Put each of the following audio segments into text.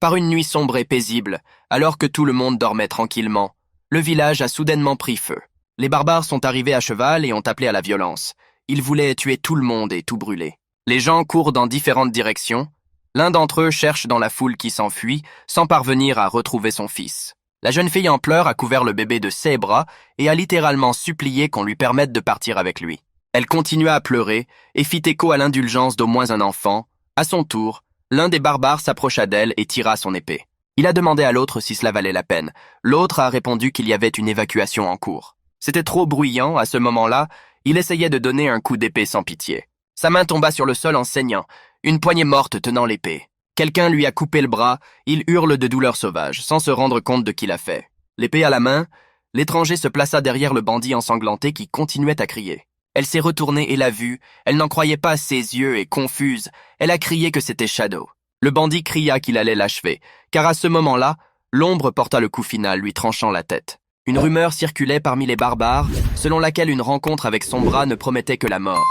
Par une nuit sombre et paisible, alors que tout le monde dormait tranquillement, le village a soudainement pris feu. Les barbares sont arrivés à cheval et ont appelé à la violence. Ils voulaient tuer tout le monde et tout brûler. Les gens courent dans différentes directions. L'un d'entre eux cherche dans la foule qui s'enfuit, sans parvenir à retrouver son fils. La jeune fille en pleurs a couvert le bébé de ses bras et a littéralement supplié qu'on lui permette de partir avec lui. Elle continua à pleurer et fit écho à l'indulgence d'au moins un enfant. À son tour, l'un des barbares s'approcha d'elle et tira son épée. Il a demandé à l'autre si cela valait la peine. L'autre a répondu qu'il y avait une évacuation en cours. C'était trop bruyant, à ce moment-là, il essayait de donner un coup d'épée sans pitié. Sa main tomba sur le sol en saignant, une poignée morte tenant l'épée. Quelqu'un lui a coupé le bras, il hurle de douleur sauvage, sans se rendre compte de qui l'a fait. L'épée à la main, l'étranger se plaça derrière le bandit ensanglanté qui continuait à crier. Elle s'est retournée et l'a vu, elle n'en croyait pas ses yeux et confuse, elle a crié que c'était Shadow. Le bandit cria qu'il allait l'achever, car à ce moment-là, l'ombre porta le coup final, lui tranchant la tête. Une rumeur circulait parmi les barbares, selon laquelle une rencontre avec son bras ne promettait que la mort.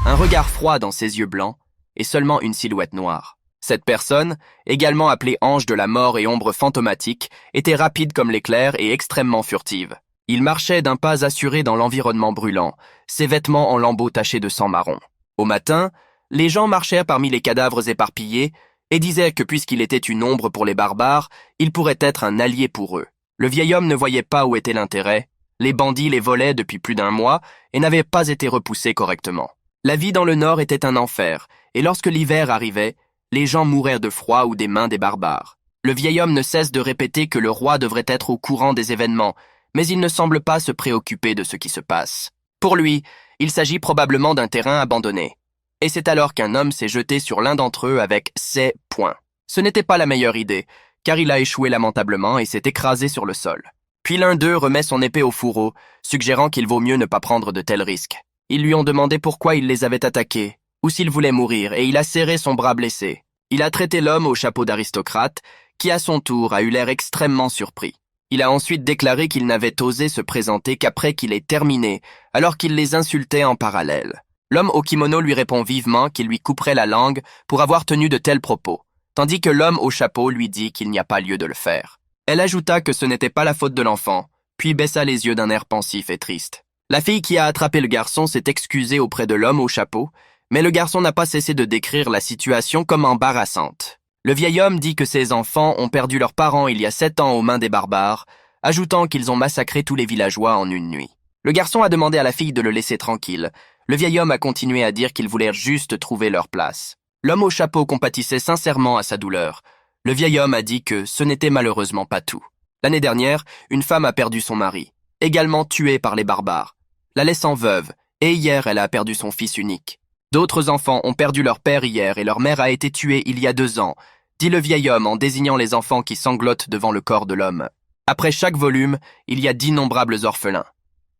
Un regard froid dans ses yeux blancs, et seulement une silhouette noire. Cette personne, également appelée ange de la mort et ombre fantomatique, était rapide comme l'éclair et extrêmement furtive. Il marchait d'un pas assuré dans l'environnement brûlant, ses vêtements en lambeaux tachés de sang marron. Au matin, les gens marchèrent parmi les cadavres éparpillés et disaient que puisqu'il était une ombre pour les barbares, il pourrait être un allié pour eux. Le vieil homme ne voyait pas où était l'intérêt. Les bandits les volaient depuis plus d'un mois et n'avaient pas été repoussés correctement. La vie dans le nord était un enfer, et lorsque l'hiver arrivait, les gens mouraient de froid ou des mains des barbares. Le vieil homme ne cesse de répéter que le roi devrait être au courant des événements, mais il ne semble pas se préoccuper de ce qui se passe. Pour lui, il s'agit probablement d'un terrain abandonné. Et c'est alors qu'un homme s'est jeté sur l'un d'entre eux avec ses poings. Ce n'était pas la meilleure idée, car il a échoué lamentablement et s'est écrasé sur le sol. Puis l'un d'eux remet son épée au fourreau, suggérant qu'il vaut mieux ne pas prendre de tels risques. Ils lui ont demandé pourquoi il les avait attaqués, ou s'il voulait mourir, et il a serré son bras blessé. Il a traité l'homme au chapeau d'aristocrate, qui à son tour a eu l'air extrêmement surpris. Il a ensuite déclaré qu'il n'avait osé se présenter qu'après qu'il ait terminé, alors qu'il les insultait en parallèle. L'homme au kimono lui répond vivement qu'il lui couperait la langue pour avoir tenu de tels propos, tandis que l'homme au chapeau lui dit qu'il n'y a pas lieu de le faire. Elle ajouta que ce n'était pas la faute de l'enfant, puis baissa les yeux d'un air pensif et triste. La fille qui a attrapé le garçon s'est excusée auprès de l'homme au chapeau, mais le garçon n'a pas cessé de décrire la situation comme embarrassante. Le vieil homme dit que ses enfants ont perdu leurs parents il y a 7 ans aux mains des barbares, ajoutant qu'ils ont massacré tous les villageois en une nuit. Le garçon a demandé à la fille de le laisser tranquille. Le vieil homme a continué à dire qu'ils voulaient juste trouver leur place. L'homme au chapeau compatissait sincèrement à sa douleur. Le vieil homme a dit que ce n'était malheureusement pas tout. L'année dernière, une femme a perdu son mari, également tué par les barbares, la laissant veuve, et hier elle a perdu son fils unique. D'autres enfants ont perdu leur père hier et leur mère a été tuée il y a 2 ans, dit le vieil homme en désignant les enfants qui sanglotent devant le corps de l'homme. Après chaque volume, il y a d'innombrables orphelins.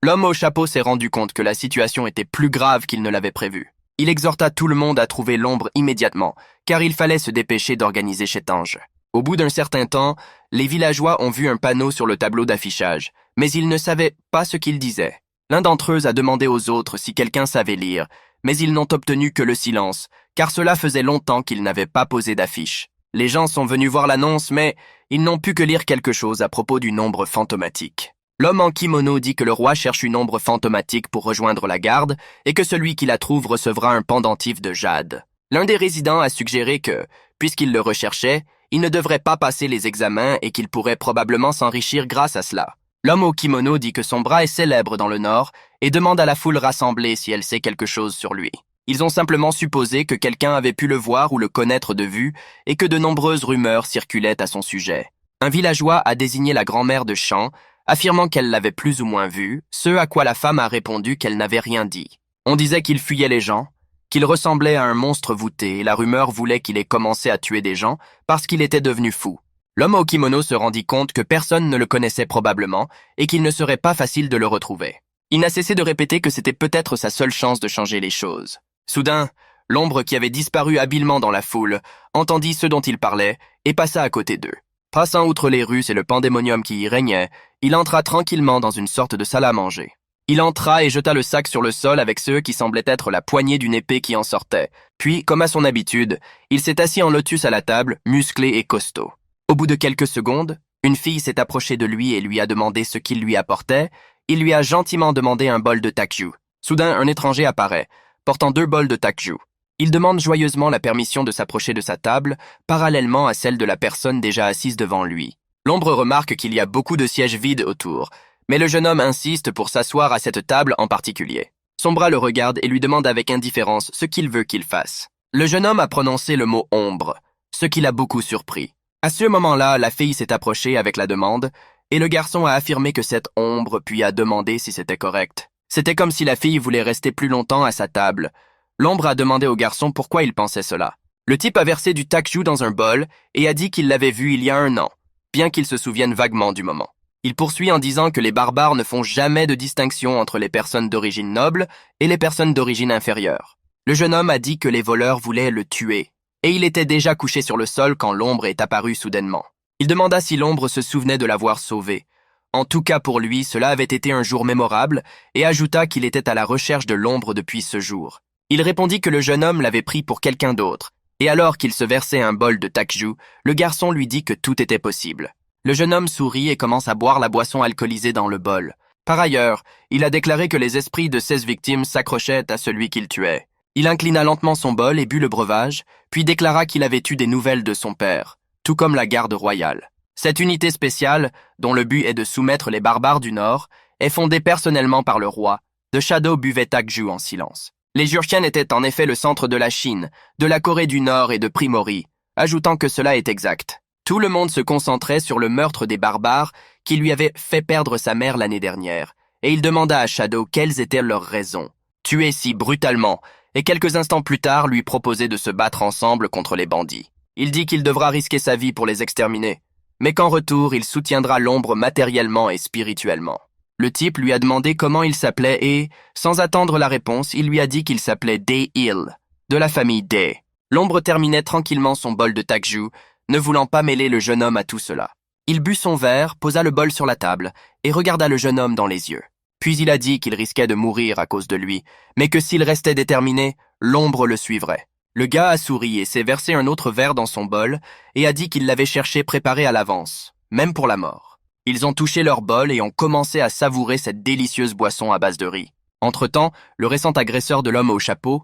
L'homme au chapeau s'est rendu compte que la situation était plus grave qu'il ne l'avait prévu. Il exhorta tout le monde à trouver l'ombre immédiatement, car il fallait se dépêcher d'organiser Chétange. Au bout d'un certain temps, les villageois ont vu un panneau sur le tableau d'affichage, mais ils ne savaient pas ce qu'il disait. L'un d'entre eux a demandé aux autres si quelqu'un savait lire, mais ils n'ont obtenu que le silence, car cela faisait longtemps qu'ils n'avaient pas posé d'affiche. Les gens sont venus voir l'annonce, mais ils n'ont pu que lire quelque chose à propos d'une ombre fantomatique. L'homme en kimono dit que le roi cherche une ombre fantomatique pour rejoindre la garde et que celui qui la trouve recevra un pendentif de jade. L'un des résidents a suggéré que, puisqu'il le recherchait, il ne devrait pas passer les examens et qu'il pourrait probablement s'enrichir grâce à cela. L'homme au kimono dit que son bras est célèbre dans le Nord et demande à la foule rassemblée si elle sait quelque chose sur lui. Ils ont simplement supposé que quelqu'un avait pu le voir ou le connaître de vue et que de nombreuses rumeurs circulaient à son sujet. Un villageois a désigné la grand-mère de Champ, affirmant qu'elle l'avait plus ou moins vu, ce à quoi la femme a répondu qu'elle n'avait rien dit. On disait qu'il fuyait les gens, qu'il ressemblait à un monstre voûté et la rumeur voulait qu'il ait commencé à tuer des gens parce qu'il était devenu fou. L'homme au kimono se rendit compte que personne ne le connaissait probablement et qu'il ne serait pas facile de le retrouver. Il n'a cessé de répéter que c'était peut-être sa seule chance de changer les choses. Soudain, l'ombre qui avait disparu habilement dans la foule entendit ce dont il parlait et passa à côté d'eux. Passant outre les Russes et le pandémonium qui y régnait, il entra tranquillement dans une sorte de salle à manger. Il entra et jeta le sac sur le sol avec ce qui semblait être la poignée d'une épée qui en sortait. Puis, comme à son habitude, il s'est assis en lotus à la table, musclé et costaud. Au bout de quelques secondes, une fille s'est approchée de lui et lui a demandé ce qu'il lui apportait. Il lui a gentiment demandé un bol de takju. Soudain, un étranger apparaît, portant 2 bols de takju. Il demande joyeusement la permission de s'approcher de sa table, parallèlement à celle de la personne déjà assise devant lui. L'ombre remarque qu'il y a beaucoup de sièges vides autour, mais le jeune homme insiste pour s'asseoir à cette table en particulier. Son bras le regarde et lui demande avec indifférence ce qu'il veut qu'il fasse. Le jeune homme a prononcé le mot « ombre », ce qui l'a beaucoup surpris. À ce moment-là, la fille s'est approchée avec la demande, et le garçon a affirmé que cette ombre, puis a demandé si c'était correct. C'était comme si la fille voulait rester plus longtemps à sa table. L'ombre a demandé au garçon pourquoi il pensait cela. Le type a versé du takju dans un bol et a dit qu'il l'avait vu il y a 1 an, bien qu'il se souvienne vaguement du moment. Il poursuit en disant que les barbares ne font jamais de distinction entre les personnes d'origine noble et les personnes d'origine inférieure. Le jeune homme a dit que les voleurs voulaient le tuer, et il était déjà couché sur le sol quand l'ombre est apparue soudainement. Il demanda si l'ombre se souvenait de l'avoir sauvé. En tout cas pour lui, cela avait été un jour mémorable, et ajouta qu'il était à la recherche de l'ombre depuis ce jour. Il répondit que le jeune homme l'avait pris pour quelqu'un d'autre, et alors qu'il se versait un bol de takju, le garçon lui dit que tout était possible. Le jeune homme sourit et commence à boire la boisson alcoolisée dans le bol. Par ailleurs, il a déclaré que les esprits de 16 victimes s'accrochaient à celui qu'il tuait. Il inclina lentement son bol et but le breuvage, puis déclara qu'il avait eu des nouvelles de son père, tout comme la garde royale. Cette unité spéciale, dont le but est de soumettre les barbares du Nord, est fondée personnellement par le roi. The Shadow buvait takju en silence. Les Jurchen étaient en effet le centre de la Chine, de la Corée du Nord et de Primorie, ajoutant que cela est exact. Tout le monde se concentrait sur le meurtre des barbares qui lui avaient fait perdre sa mère l'année dernière, et il demanda à Shadow quelles étaient leurs raisons. Tuer si brutalement, et quelques instants plus tard lui proposer de se battre ensemble contre les bandits. Il dit qu'il devra risquer sa vie pour les exterminer, mais qu'en retour il soutiendra l'ombre matériellement et spirituellement. Le type lui a demandé comment il s'appelait et, sans attendre la réponse, il lui a dit qu'il s'appelait Dae-il, de la famille Dae. L'ombre terminait tranquillement son bol de takju, ne voulant pas mêler le jeune homme à tout cela. Il but son verre, posa le bol sur la table et regarda le jeune homme dans les yeux. Puis il a dit qu'il risquait de mourir à cause de lui, mais que s'il restait déterminé, l'ombre le suivrait. Le gars a souri et s'est versé un autre verre dans son bol et a dit qu'il l'avait cherché préparé à l'avance, même pour la mort. Ils ont touché leur bol et ont commencé à savourer cette délicieuse boisson à base de riz. Entre-temps, le récent agresseur de l'homme au chapeau,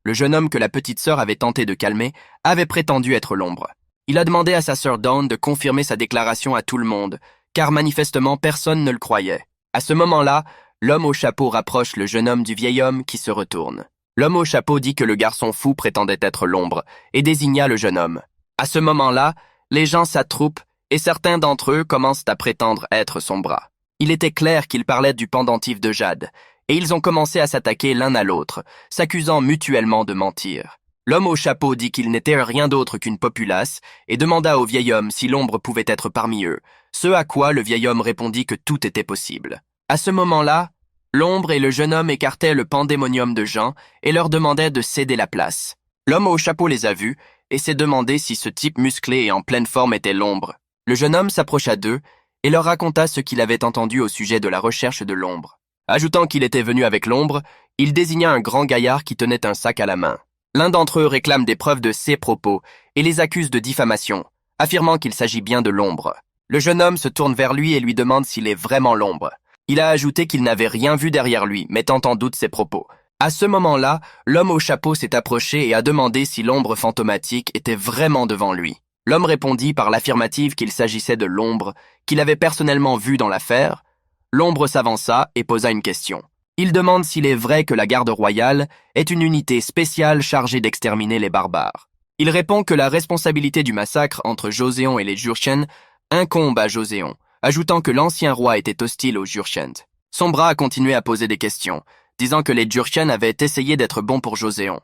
le jeune homme que la petite sœur avait tenté de calmer, avait prétendu être l'ombre. Il a demandé à sa sœur Dawn de confirmer sa déclaration à tout le monde, car manifestement personne ne le croyait. À ce moment-là, l'homme au chapeau rapproche le jeune homme du vieil homme qui se retourne. L'homme au chapeau dit que le garçon fou prétendait être l'ombre et désigna le jeune homme. À ce moment-là, les gens s'attroupent et certains d'entre eux commencent à prétendre être son bras. Il était clair qu'ils parlaient du pendentif de Jade, et ils ont commencé à s'attaquer l'un à l'autre, s'accusant mutuellement de mentir. L'homme au chapeau dit qu'il n'était rien d'autre qu'une populace et demanda au vieil homme si l'ombre pouvait être parmi eux, ce à quoi le vieil homme répondit que tout était possible. À ce moment-là, l'ombre et le jeune homme écartaient le pandémonium de gens et leur demandaient de céder la place. L'homme au chapeau les a vus et s'est demandé si ce type musclé et en pleine forme était l'ombre. Le jeune homme s'approcha d'eux et leur raconta ce qu'il avait entendu au sujet de la recherche de l'ombre. Ajoutant qu'il était venu avec l'ombre, il désigna un grand gaillard qui tenait un sac à la main. L'un d'entre eux réclame des preuves de ses propos et les accuse de diffamation, affirmant qu'il s'agit bien de l'ombre. Le jeune homme se tourne vers lui et lui demande s'il est vraiment l'ombre. Il a ajouté qu'il n'avait rien vu derrière lui, mettant en doute ses propos. À ce moment-là, l'homme au chapeau s'est approché et a demandé si l'ombre fantomatique était vraiment devant lui. L'homme répondit par l'affirmative qu'il s'agissait de l'ombre, qu'il avait personnellement vue dans l'affaire. L'ombre s'avança et posa une question. Il demande s'il est vrai que la garde royale est une unité spéciale chargée d'exterminer les barbares. Il répond que la responsabilité du massacre entre Joseon et les Jurchen incombe à Joseon, ajoutant que l'ancien roi était hostile aux Jurchen. Son bras a continué à poser des questions, disant que les Jurchen avaient essayé d'être bons pour Joseon.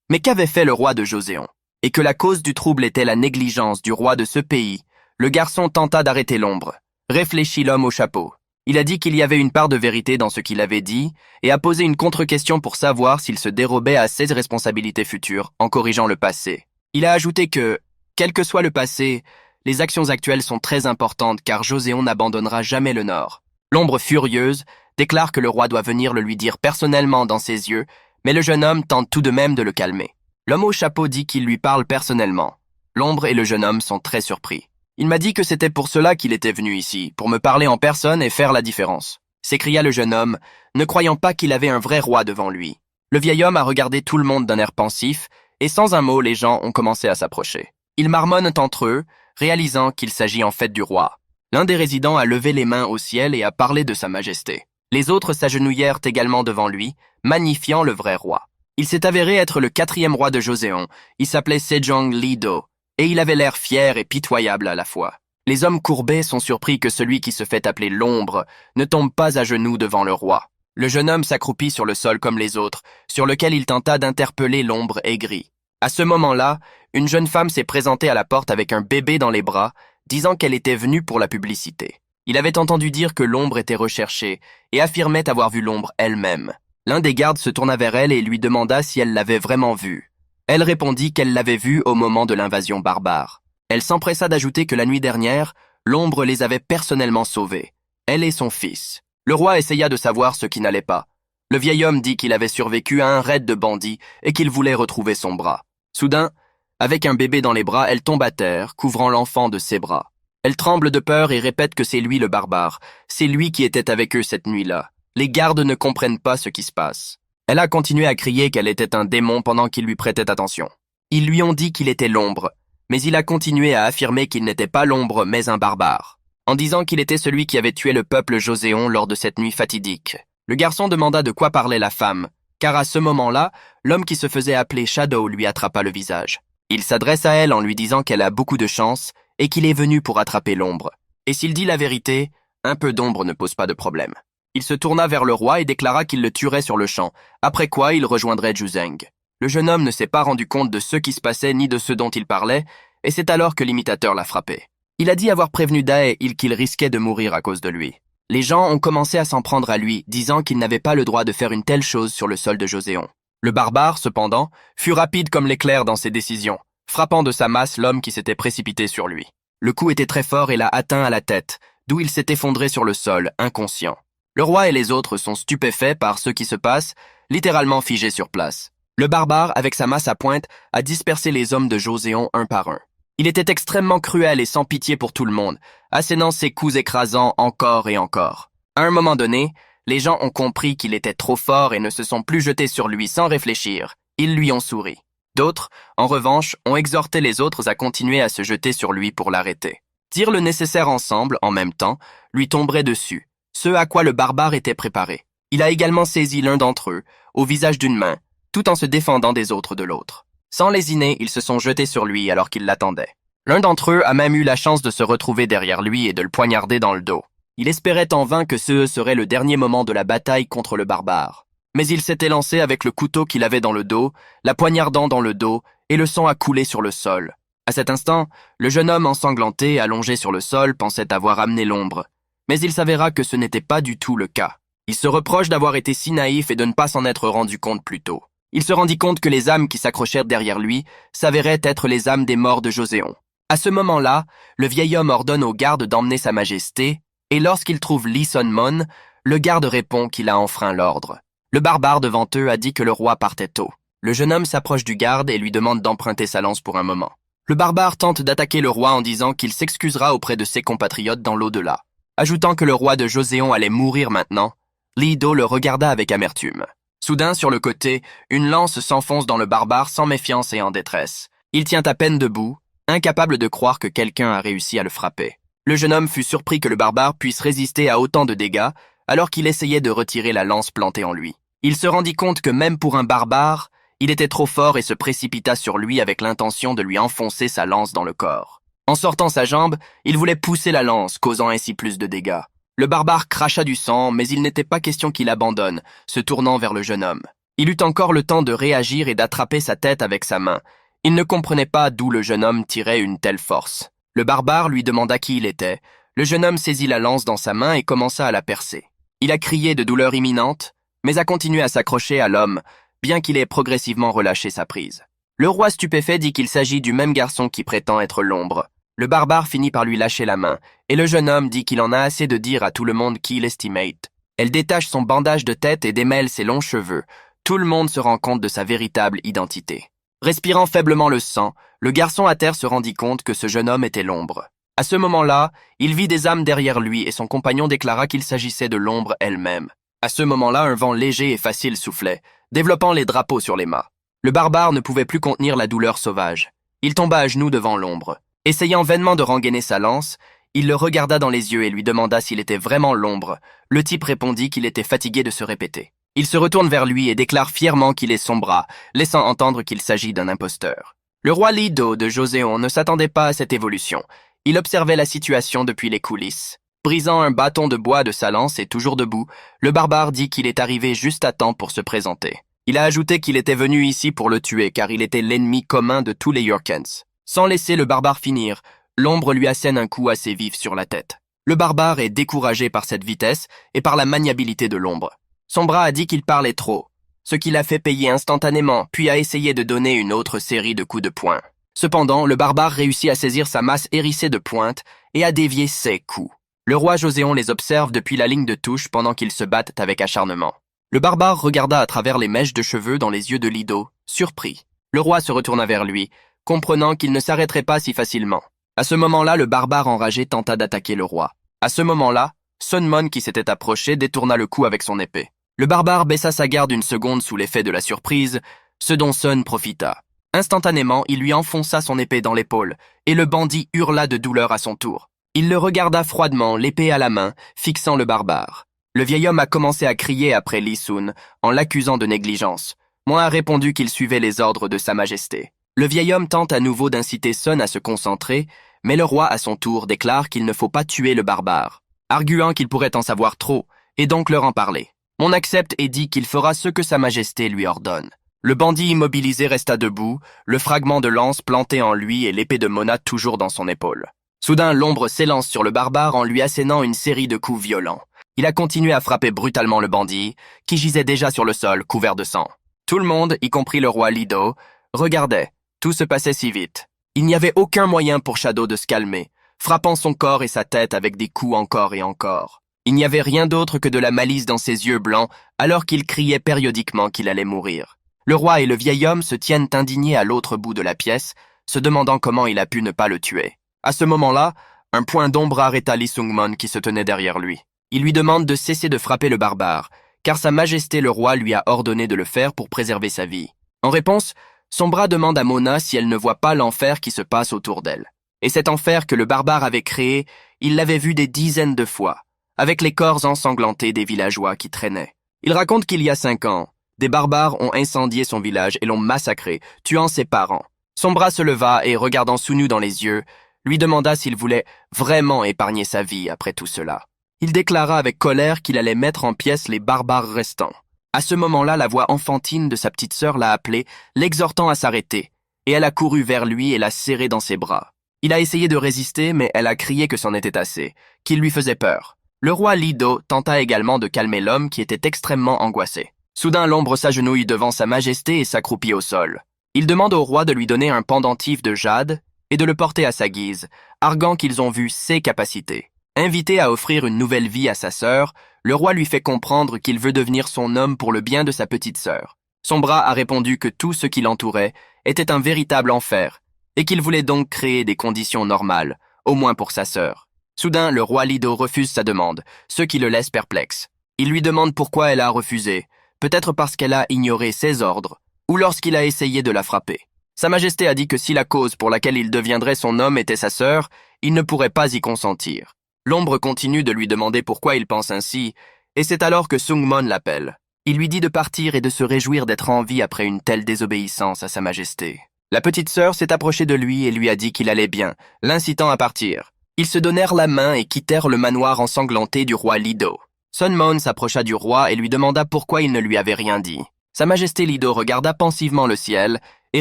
Mais qu'avait fait le roi de Joseon? Et que la cause du trouble était la négligence du roi de ce pays. Le garçon tenta d'arrêter l'ombre. Réfléchit l'homme au chapeau. Il a dit qu'il y avait une part de vérité dans ce qu'il avait dit et a posé une contre-question pour savoir s'il se dérobait à ses responsabilités futures en corrigeant le passé. Il a ajouté que, quel que soit le passé, les actions actuelles sont très importantes car Joseon n'abandonnera jamais le Nord. L'ombre furieuse déclare que le roi doit venir le lui dire personnellement dans ses yeux, mais le jeune homme tente tout de même de le calmer. L'homme au chapeau dit qu'il lui parle personnellement. L'ombre et le jeune homme sont très surpris. Il m'a dit que c'était pour cela qu'il était venu ici, pour me parler en personne et faire la différence. S'écria le jeune homme, ne croyant pas qu'il avait un vrai roi devant lui. Le vieil homme a regardé tout le monde d'un air pensif, et sans un mot, les gens ont commencé à s'approcher. Ils marmonnent entre eux, réalisant qu'il s'agit en fait du roi. L'un des résidents a levé les mains au ciel et a parlé de sa majesté. Les autres s'agenouillèrent également devant lui, magnifiant le vrai roi. Il s'est avéré être le 4e roi de Joseon. Il s'appelait Sejong Lido, et il avait l'air fier et pitoyable à la fois. Les hommes courbés sont surpris que celui qui se fait appeler l'ombre ne tombe pas à genoux devant le roi. Le jeune homme s'accroupit sur le sol comme les autres, sur lequel il tenta d'interpeller l'ombre aigrie. À ce moment-là, une jeune femme s'est présentée à la porte avec un bébé dans les bras, disant qu'elle était venue pour la publicité. Il avait entendu dire que l'ombre était recherchée et affirmait avoir vu l'ombre elle-même. L'un des gardes se tourna vers elle et lui demanda si elle l'avait vraiment vue. Elle répondit qu'elle l'avait vue au moment de l'invasion barbare. Elle s'empressa d'ajouter que la nuit dernière, l'ombre les avait personnellement sauvés, elle et son fils. Le roi essaya de savoir ce qui n'allait pas. Le vieil homme dit qu'il avait survécu à un raid de bandits et qu'il voulait retrouver son bras. Soudain, avec un bébé dans les bras, elle tombe à terre, couvrant l'enfant de ses bras. Elle tremble de peur et répète que c'est lui le barbare. C'est lui qui était avec eux cette nuit-là. Les gardes ne comprennent pas ce qui se passe. Elle a continué à crier qu'elle était un démon pendant qu'ils lui prêtaient attention. Ils lui ont dit qu'il était l'ombre, mais il a continué à affirmer qu'il n'était pas l'ombre mais un barbare, en disant qu'il était celui qui avait tué le peuple Joseon lors de cette nuit fatidique. Le garçon demanda de quoi parlait la femme, car à ce moment-là, l'homme qui se faisait appeler Shadow lui attrapa le visage. Il s'adresse à elle en lui disant qu'elle a beaucoup de chance et qu'il est venu pour attraper l'ombre. Et s'il dit la vérité, un peu d'ombre ne pose pas de problème. Il se tourna vers le roi et déclara qu'il le tuerait sur le champ, après quoi il rejoindrait Juzeng. Le jeune homme ne s'est pas rendu compte de ce qui se passait ni de ce dont il parlait, et c'est alors que l'imitateur l'a frappé. Il a dit avoir prévenu Dae qu'il risquait de mourir à cause de lui. Les gens ont commencé à s'en prendre à lui, disant qu'il n'avait pas le droit de faire une telle chose sur le sol de Joseon. Le barbare, cependant, fut rapide comme l'éclair dans ses décisions, frappant de sa masse l'homme qui s'était précipité sur lui. Le coup était très fort et l'a atteint à la tête, d'où il s'est effondré sur le sol, inconscient. Le roi et les autres sont stupéfaits par ce qui se passe, littéralement figés sur place. Le barbare, avec sa masse à pointe, a dispersé les hommes de Joseon un par un. Il était extrêmement cruel et sans pitié pour tout le monde, assénant ses coups écrasants encore et encore. À un moment donné, les gens ont compris qu'il était trop fort et ne se sont plus jetés sur lui sans réfléchir. Ils lui ont souri. D'autres, en revanche, ont exhorté les autres à continuer à se jeter sur lui pour l'arrêter. Dire le nécessaire ensemble, en même temps, lui tomberait dessus, ce à quoi le barbare était préparé. Il a également saisi l'un d'entre eux, au visage d'une main, tout en se défendant des autres de l'autre. Sans lésiner, ils se sont jetés sur lui alors qu'ils l'attendaient. L'un d'entre eux a même eu la chance de se retrouver derrière lui et de le poignarder dans le dos. Il espérait en vain que ce serait le dernier moment de la bataille contre le barbare. Mais il s'était lancé avec le couteau qu'il avait dans le dos, la poignardant dans le dos, et le sang a coulé sur le sol. À cet instant, le jeune homme ensanglanté, allongé sur le sol, pensait avoir amené l'ombre. Mais il s'avéra que ce n'était pas du tout le cas. Il se reproche d'avoir été si naïf et de ne pas s'en être rendu compte plus tôt. Il se rendit compte que les âmes qui s'accrochèrent derrière lui s'avéraient être les âmes des morts de Joseon. À ce moment-là, le vieil homme ordonne au garde d'emmener sa majesté, et lorsqu'il trouve Lee Sun-mon, le garde répond qu'il a enfreint l'ordre. Le barbare devant eux a dit que le roi partait tôt. Le jeune homme s'approche du garde et lui demande d'emprunter sa lance pour un moment. Le barbare tente d'attaquer le roi en disant qu'il s'excusera auprès de ses compatriotes dans l'au-delà. Ajoutant que le roi de Joseon allait mourir maintenant, Li-Do le regarda avec amertume. Soudain, sur le côté, une lance s'enfonce dans le barbare sans méfiance et en détresse. Il tient à peine debout, incapable de croire que quelqu'un a réussi à le frapper. Le jeune homme fut surpris que le barbare puisse résister à autant de dégâts alors qu'il essayait de retirer la lance plantée en lui. Il se rendit compte que même pour un barbare, il était trop fort et se précipita sur lui avec l'intention de lui enfoncer sa lance dans le corps. En sortant sa jambe, il voulait pousser la lance, causant ainsi plus de dégâts. Le barbare cracha du sang, mais il n'était pas question qu'il abandonne, se tournant vers le jeune homme. Il eut encore le temps de réagir et d'attraper sa tête avec sa main. Il ne comprenait pas d'où le jeune homme tirait une telle force. Le barbare lui demanda qui il était. Le jeune homme saisit la lance dans sa main et commença à la percer. Il a crié de douleur imminente, mais a continué à s'accrocher à l'homme, bien qu'il ait progressivement relâché sa prise. Le roi stupéfait dit qu'il s'agit du même garçon qui prétend être l'ombre. Le barbare finit par lui lâcher la main, et le jeune homme dit qu'il en a assez de dire à tout le monde qu'il estimate. Elle détache son bandage de tête et démêle ses longs cheveux. Tout le monde se rend compte de sa véritable identité. Respirant faiblement le sang, le garçon à terre se rendit compte que ce jeune homme était l'ombre. À ce moment-là, il vit des âmes derrière lui et son compagnon déclara qu'il s'agissait de l'ombre elle-même. À ce moment-là, un vent léger et facile soufflait, développant les drapeaux sur les mâts. Le barbare ne pouvait plus contenir la douleur sauvage. Il tomba à genoux devant l'ombre. Essayant vainement de rengainer sa lance, il le regarda dans les yeux et lui demanda s'il était vraiment l'ombre. Le type répondit qu'il était fatigué de se répéter. Il se retourne vers lui et déclare fièrement qu'il est son bras, laissant entendre qu'il s'agit d'un imposteur. Le roi Lido de Joséon ne s'attendait pas à cette évolution. Il observait la situation depuis les coulisses. Brisant un bâton de bois de sa lance et toujours debout, le barbare dit qu'il est arrivé juste à temps pour se présenter. Il a ajouté qu'il était venu ici pour le tuer car il était l'ennemi commun de tous les Yorkens. Sans laisser le barbare finir, l'ombre lui assène un coup assez vif sur la tête. Le barbare est découragé par cette vitesse et par la maniabilité de l'ombre. Son bras a dit qu'il parlait trop, ce qui l'a fait payer instantanément, puis a essayé de donner une autre série de coups de poing. Cependant, le barbare réussit à saisir sa masse hérissée de pointes et à dévier ses coups. Le roi Joséon les observe depuis la ligne de touche pendant qu'ils se battent avec acharnement. Le barbare regarda à travers les mèches de cheveux dans les yeux de Lido, surpris. Le roi se retourna vers lui, comprenant qu'il ne s'arrêterait pas si facilement. À ce moment-là, le barbare enragé tenta d'attaquer le roi. À ce moment-là, Sunmon qui s'était approché détourna le coup avec son épée. Le barbare baissa sa garde une seconde sous l'effet de la surprise, ce dont Sun profita. Instantanément, il lui enfonça son épée dans l'épaule, et le bandit hurla de douleur à son tour. Il le regarda froidement, l'épée à la main, fixant le barbare. Le vieil homme a commencé à crier après Li Sun, en l'accusant de négligence. Moi a répondu qu'il suivait les ordres de Sa Majesté. Le vieil homme tente à nouveau d'inciter Sun à se concentrer, mais le roi, à son tour, déclare qu'il ne faut pas tuer le barbare, arguant qu'il pourrait en savoir trop, et donc leur en parler. On accepte et dit qu'il fera ce que Sa Majesté lui ordonne. Le bandit immobilisé resta debout, le fragment de lance planté en lui et l'épée de Mona toujours dans son épaule. Soudain, l'ombre s'élance sur le barbare en lui assénant une série de coups violents. Il a continué à frapper brutalement le bandit, qui gisait déjà sur le sol, couvert de sang. Tout le monde, y compris le roi Lido, regardait. Tout se passait si vite. Il n'y avait aucun moyen pour Shadow de se calmer, frappant son corps et sa tête avec des coups encore et encore. Il n'y avait rien d'autre que de la malice dans ses yeux blancs, alors qu'il criait périodiquement qu'il allait mourir. Le roi et le vieil homme se tiennent indignés à l'autre bout de la pièce, se demandant comment il a pu ne pas le tuer. À ce moment-là, un point d'ombre arrêta Li Sungmon qui se tenait derrière lui. Il lui demande de cesser de frapper le barbare, car Sa Majesté le roi lui a ordonné de le faire pour préserver sa vie. En réponse, son bras demande à Mona si elle ne voit pas l'enfer qui se passe autour d'elle. Et cet enfer que le barbare avait créé, il l'avait vu des dizaines de fois, avec les corps ensanglantés des villageois qui traînaient. Il raconte qu'il y a 5 ans, des barbares ont incendié son village et l'ont massacré, tuant ses parents. Son bras se leva et, regardant Sunu dans les yeux, lui demanda s'il voulait vraiment épargner sa vie après tout cela. Il déclara avec colère qu'il allait mettre en pièces les barbares restants. À ce moment-là, la voix enfantine de sa petite sœur l'a appelé, l'exhortant à s'arrêter, et elle a couru vers lui et l'a serré dans ses bras. Il a essayé de résister, mais elle a crié que c'en était assez, qu'il lui faisait peur. Le roi Lido tenta également de calmer l'homme qui était extrêmement angoissé. Soudain, l'ombre s'agenouille devant Sa Majesté et s'accroupit au sol. Il demande au roi de lui donner un pendentif de jade et de le porter à sa guise, arguant qu'ils ont vu ses capacités. Invité à offrir une nouvelle vie à sa sœur, le roi lui fait comprendre qu'il veut devenir son homme pour le bien de sa petite sœur. Son bras a répondu que tout ce qui l'entourait était un véritable enfer, et qu'il voulait donc créer des conditions normales, au moins pour sa sœur. Soudain, le roi Lido refuse sa demande, ce qui le laisse perplexe. Il lui demande pourquoi elle a refusé, peut-être parce qu'elle a ignoré ses ordres, ou lorsqu'il a essayé de la frapper. Sa Majesté a dit que si la cause pour laquelle il deviendrait son homme était sa sœur, il ne pourrait pas y consentir. L'ombre continue de lui demander pourquoi il pense ainsi, et c'est alors que Sungmon l'appelle. Il lui dit de partir et de se réjouir d'être en vie après une telle désobéissance à Sa Majesté. La petite sœur s'est approchée de lui et lui a dit qu'il allait bien, l'incitant à partir. Ils se donnèrent la main et quittèrent le manoir ensanglanté du roi Lido. Sunmon s'approcha du roi et lui demanda pourquoi il ne lui avait rien dit. Sa Majesté Lido regarda pensivement le ciel et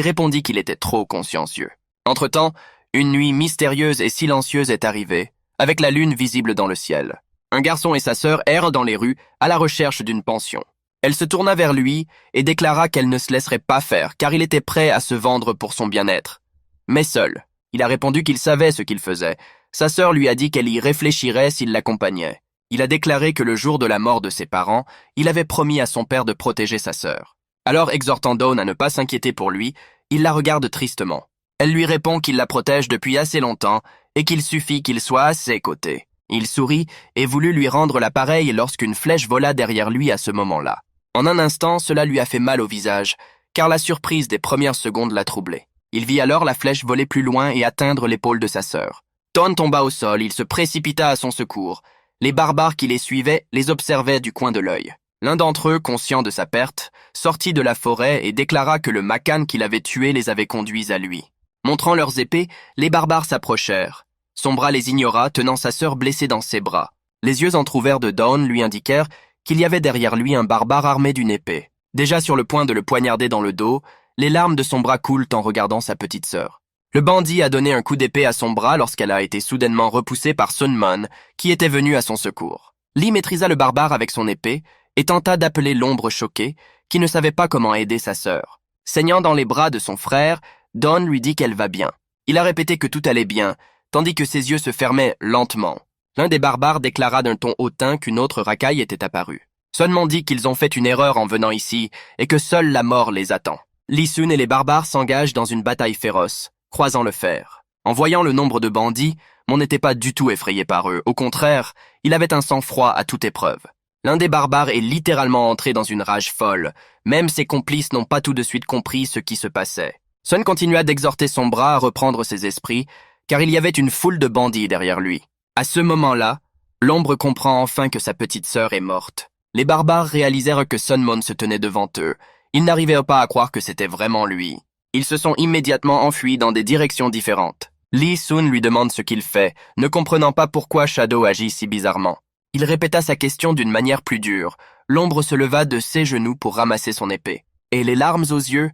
répondit qu'il était trop consciencieux. Entre-temps, une nuit mystérieuse et silencieuse est arrivée, avec la lune visible dans le ciel. Un garçon et sa sœur errent dans les rues à la recherche d'une pension. Elle se tourna vers lui et déclara qu'elle ne se laisserait pas faire car il était prêt à se vendre pour son bien-être. Mais seul. Il a répondu qu'il savait ce qu'il faisait. Sa sœur lui a dit qu'elle y réfléchirait s'il l'accompagnait. Il a déclaré que le jour de la mort de ses parents, il avait promis à son père de protéger sa sœur. Alors, exhortant Dawn à ne pas s'inquiéter pour lui, il la regarde tristement. Elle lui répond qu'il la protège depuis assez longtemps et qu'il suffit qu'il soit à ses côtés. Il sourit et voulut lui rendre l'appareil lorsqu'une flèche vola derrière lui à ce moment-là. En un instant, cela lui a fait mal au visage, car la surprise des premières secondes l'a troublé. Il vit alors la flèche voler plus loin et atteindre l'épaule de sa sœur. Dawn tomba au sol, il se précipita à son secours. Les barbares qui les suivaient les observaient du coin de l'œil. L'un d'entre eux, conscient de sa perte, sortit de la forêt et déclara que le Macan qui l'avait tué les avait conduits à lui. Montrant leurs épées, les barbares s'approchèrent. Son bras les ignora, tenant sa sœur blessée dans ses bras. Les yeux entr'ouverts de Dawn lui indiquèrent qu'il y avait derrière lui un barbare armé d'une épée. Déjà sur le point de le poignarder dans le dos, les larmes de son bras coulent en regardant sa petite sœur. Le bandit a donné un coup d'épée à son bras lorsqu'elle a été soudainement repoussée par Sun Mon, qui était venu à son secours. Lee maîtrisa le barbare avec son épée et tenta d'appeler l'ombre choquée, qui ne savait pas comment aider sa sœur. Saignant dans les bras de son frère, Dawn lui dit qu'elle va bien. Il a répété que tout allait bien, tandis que ses yeux se fermaient lentement. L'un des barbares déclara d'un ton hautain qu'une autre racaille était apparue. Sun Mon dit qu'ils ont fait une erreur en venant ici et que seule la mort les attend. Lee Sun et les barbares s'engagent dans une bataille féroce, croisant le fer. En voyant le nombre de bandits, Mon n'était pas du tout effrayé par eux. Au contraire, il avait un sang-froid à toute épreuve. L'un des barbares est littéralement entré dans une rage folle. Même ses complices n'ont pas tout de suite compris ce qui se passait. Sun continua d'exhorter son bras à reprendre ses esprits, car il y avait une foule de bandits derrière lui. À ce moment-là, l'ombre comprend enfin que sa petite sœur est morte. Les barbares réalisèrent que Sun Mon se tenait devant eux. Ils n'arrivaient pas à croire que c'était vraiment lui. Ils se sont immédiatement enfuis dans des directions différentes. Lee Sun lui demande ce qu'il fait, ne comprenant pas pourquoi Shadow agit si bizarrement. Il répéta sa question d'une manière plus dure. L'ombre se leva de ses genoux pour ramasser son épée. Et les larmes aux yeux,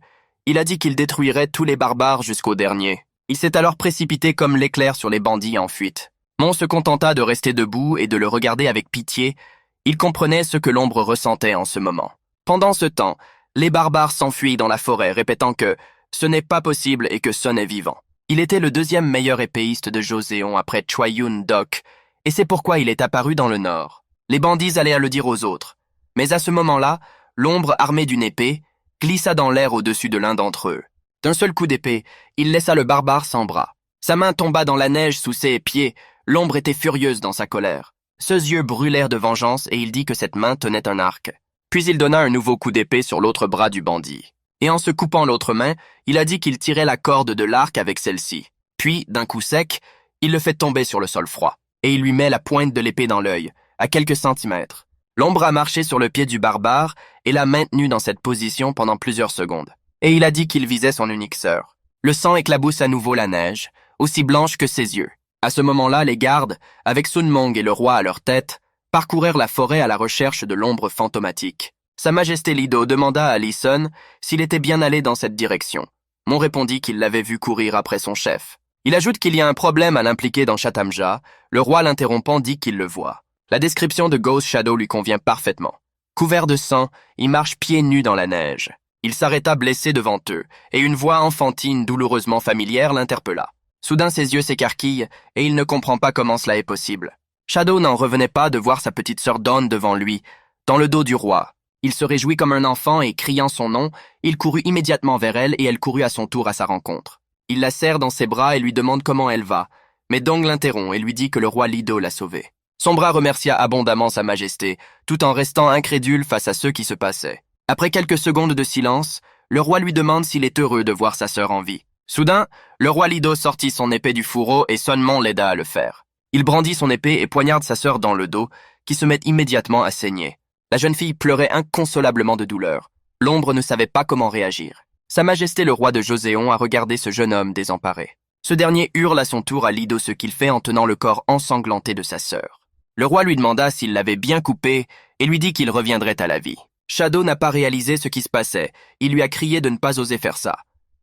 il a dit qu'il détruirait tous les barbares jusqu'au dernier. Il s'est alors précipité comme l'éclair sur les bandits en fuite. Mon se contenta de rester debout et de le regarder avec pitié. Il comprenait ce que l'ombre ressentait en ce moment. Pendant ce temps, les barbares s'enfuient dans la forêt, répétant que ce n'est pas possible et que Sun est vivant. Il était le deuxième meilleur épéiste de Joseon après Choyun Dok, et c'est pourquoi il est apparu dans le nord. Les bandits allaient le dire aux autres. Mais à ce moment-là, l'ombre armée d'une épée glissa dans l'air au-dessus de l'un d'entre eux. D'un seul coup d'épée, il laissa le barbare sans bras. Sa main tomba dans la neige sous ses pieds, l'ombre était furieuse dans sa colère. Ses yeux brûlèrent de vengeance et il dit que cette main tenait un arc. Puis il donna un nouveau coup d'épée sur l'autre bras du bandit. Et en se coupant l'autre main, il a dit qu'il tirait la corde de l'arc avec celle-ci. Puis, d'un coup sec, il le fait tomber sur le sol froid. Et il lui met la pointe de l'épée dans l'œil, à quelques centimètres. L'ombre a marché sur le pied du barbare et l'a maintenu dans cette position pendant plusieurs secondes. Et il a dit qu'il visait son unique sœur. Le sang éclabousse à nouveau la neige, aussi blanche que ses yeux. À ce moment-là, les gardes, avec Sun Mong et le roi à leur tête, parcourèrent la forêt à la recherche de l'ombre fantomatique. Sa Majesté Lido demanda à Lee Sun s'il était bien allé dans cette direction. Mon répondit qu'il l'avait vu courir après son chef. Il ajoute qu'il y a un problème à l'impliquer dans Chatamja. Le roi l'interrompant dit qu'il le voit. La description de Ghost Shadow lui convient parfaitement. Couvert de sang, il marche pieds nus dans la neige. Il s'arrêta blessé devant eux, et une voix enfantine douloureusement familière l'interpella. Soudain ses yeux s'écarquillent, et il ne comprend pas comment cela est possible. Shadow n'en revenait pas de voir sa petite sœur Dawn devant lui, dans le dos du roi. Il se réjouit comme un enfant et, criant son nom, il courut immédiatement vers elle et elle courut à son tour à sa rencontre. Il la serre dans ses bras et lui demande comment elle va, mais Dong l'interrompt et lui dit que le roi Lido l'a sauvée. Son bras remercia abondamment sa majesté, tout en restant incrédule face à ce qui se passait. Après quelques secondes de silence, le roi lui demande s'il est heureux de voir sa sœur en vie. Soudain, le roi Lido sortit son épée du fourreau et Sun Mon l'aida à le faire. Il brandit son épée et poignarde sa sœur dans le dos, qui se met immédiatement à saigner. La jeune fille pleurait inconsolablement de douleur. L'ombre ne savait pas comment réagir. Sa Majesté le roi de Joseon a regardé ce jeune homme désemparé. Ce dernier hurle à son tour à Lido ce qu'il fait en tenant le corps ensanglanté de sa sœur. Le roi lui demanda s'il l'avait bien coupé et lui dit qu'il reviendrait à la vie. Shadow n'a pas réalisé ce qui se passait. Il lui a crié de ne pas oser faire ça.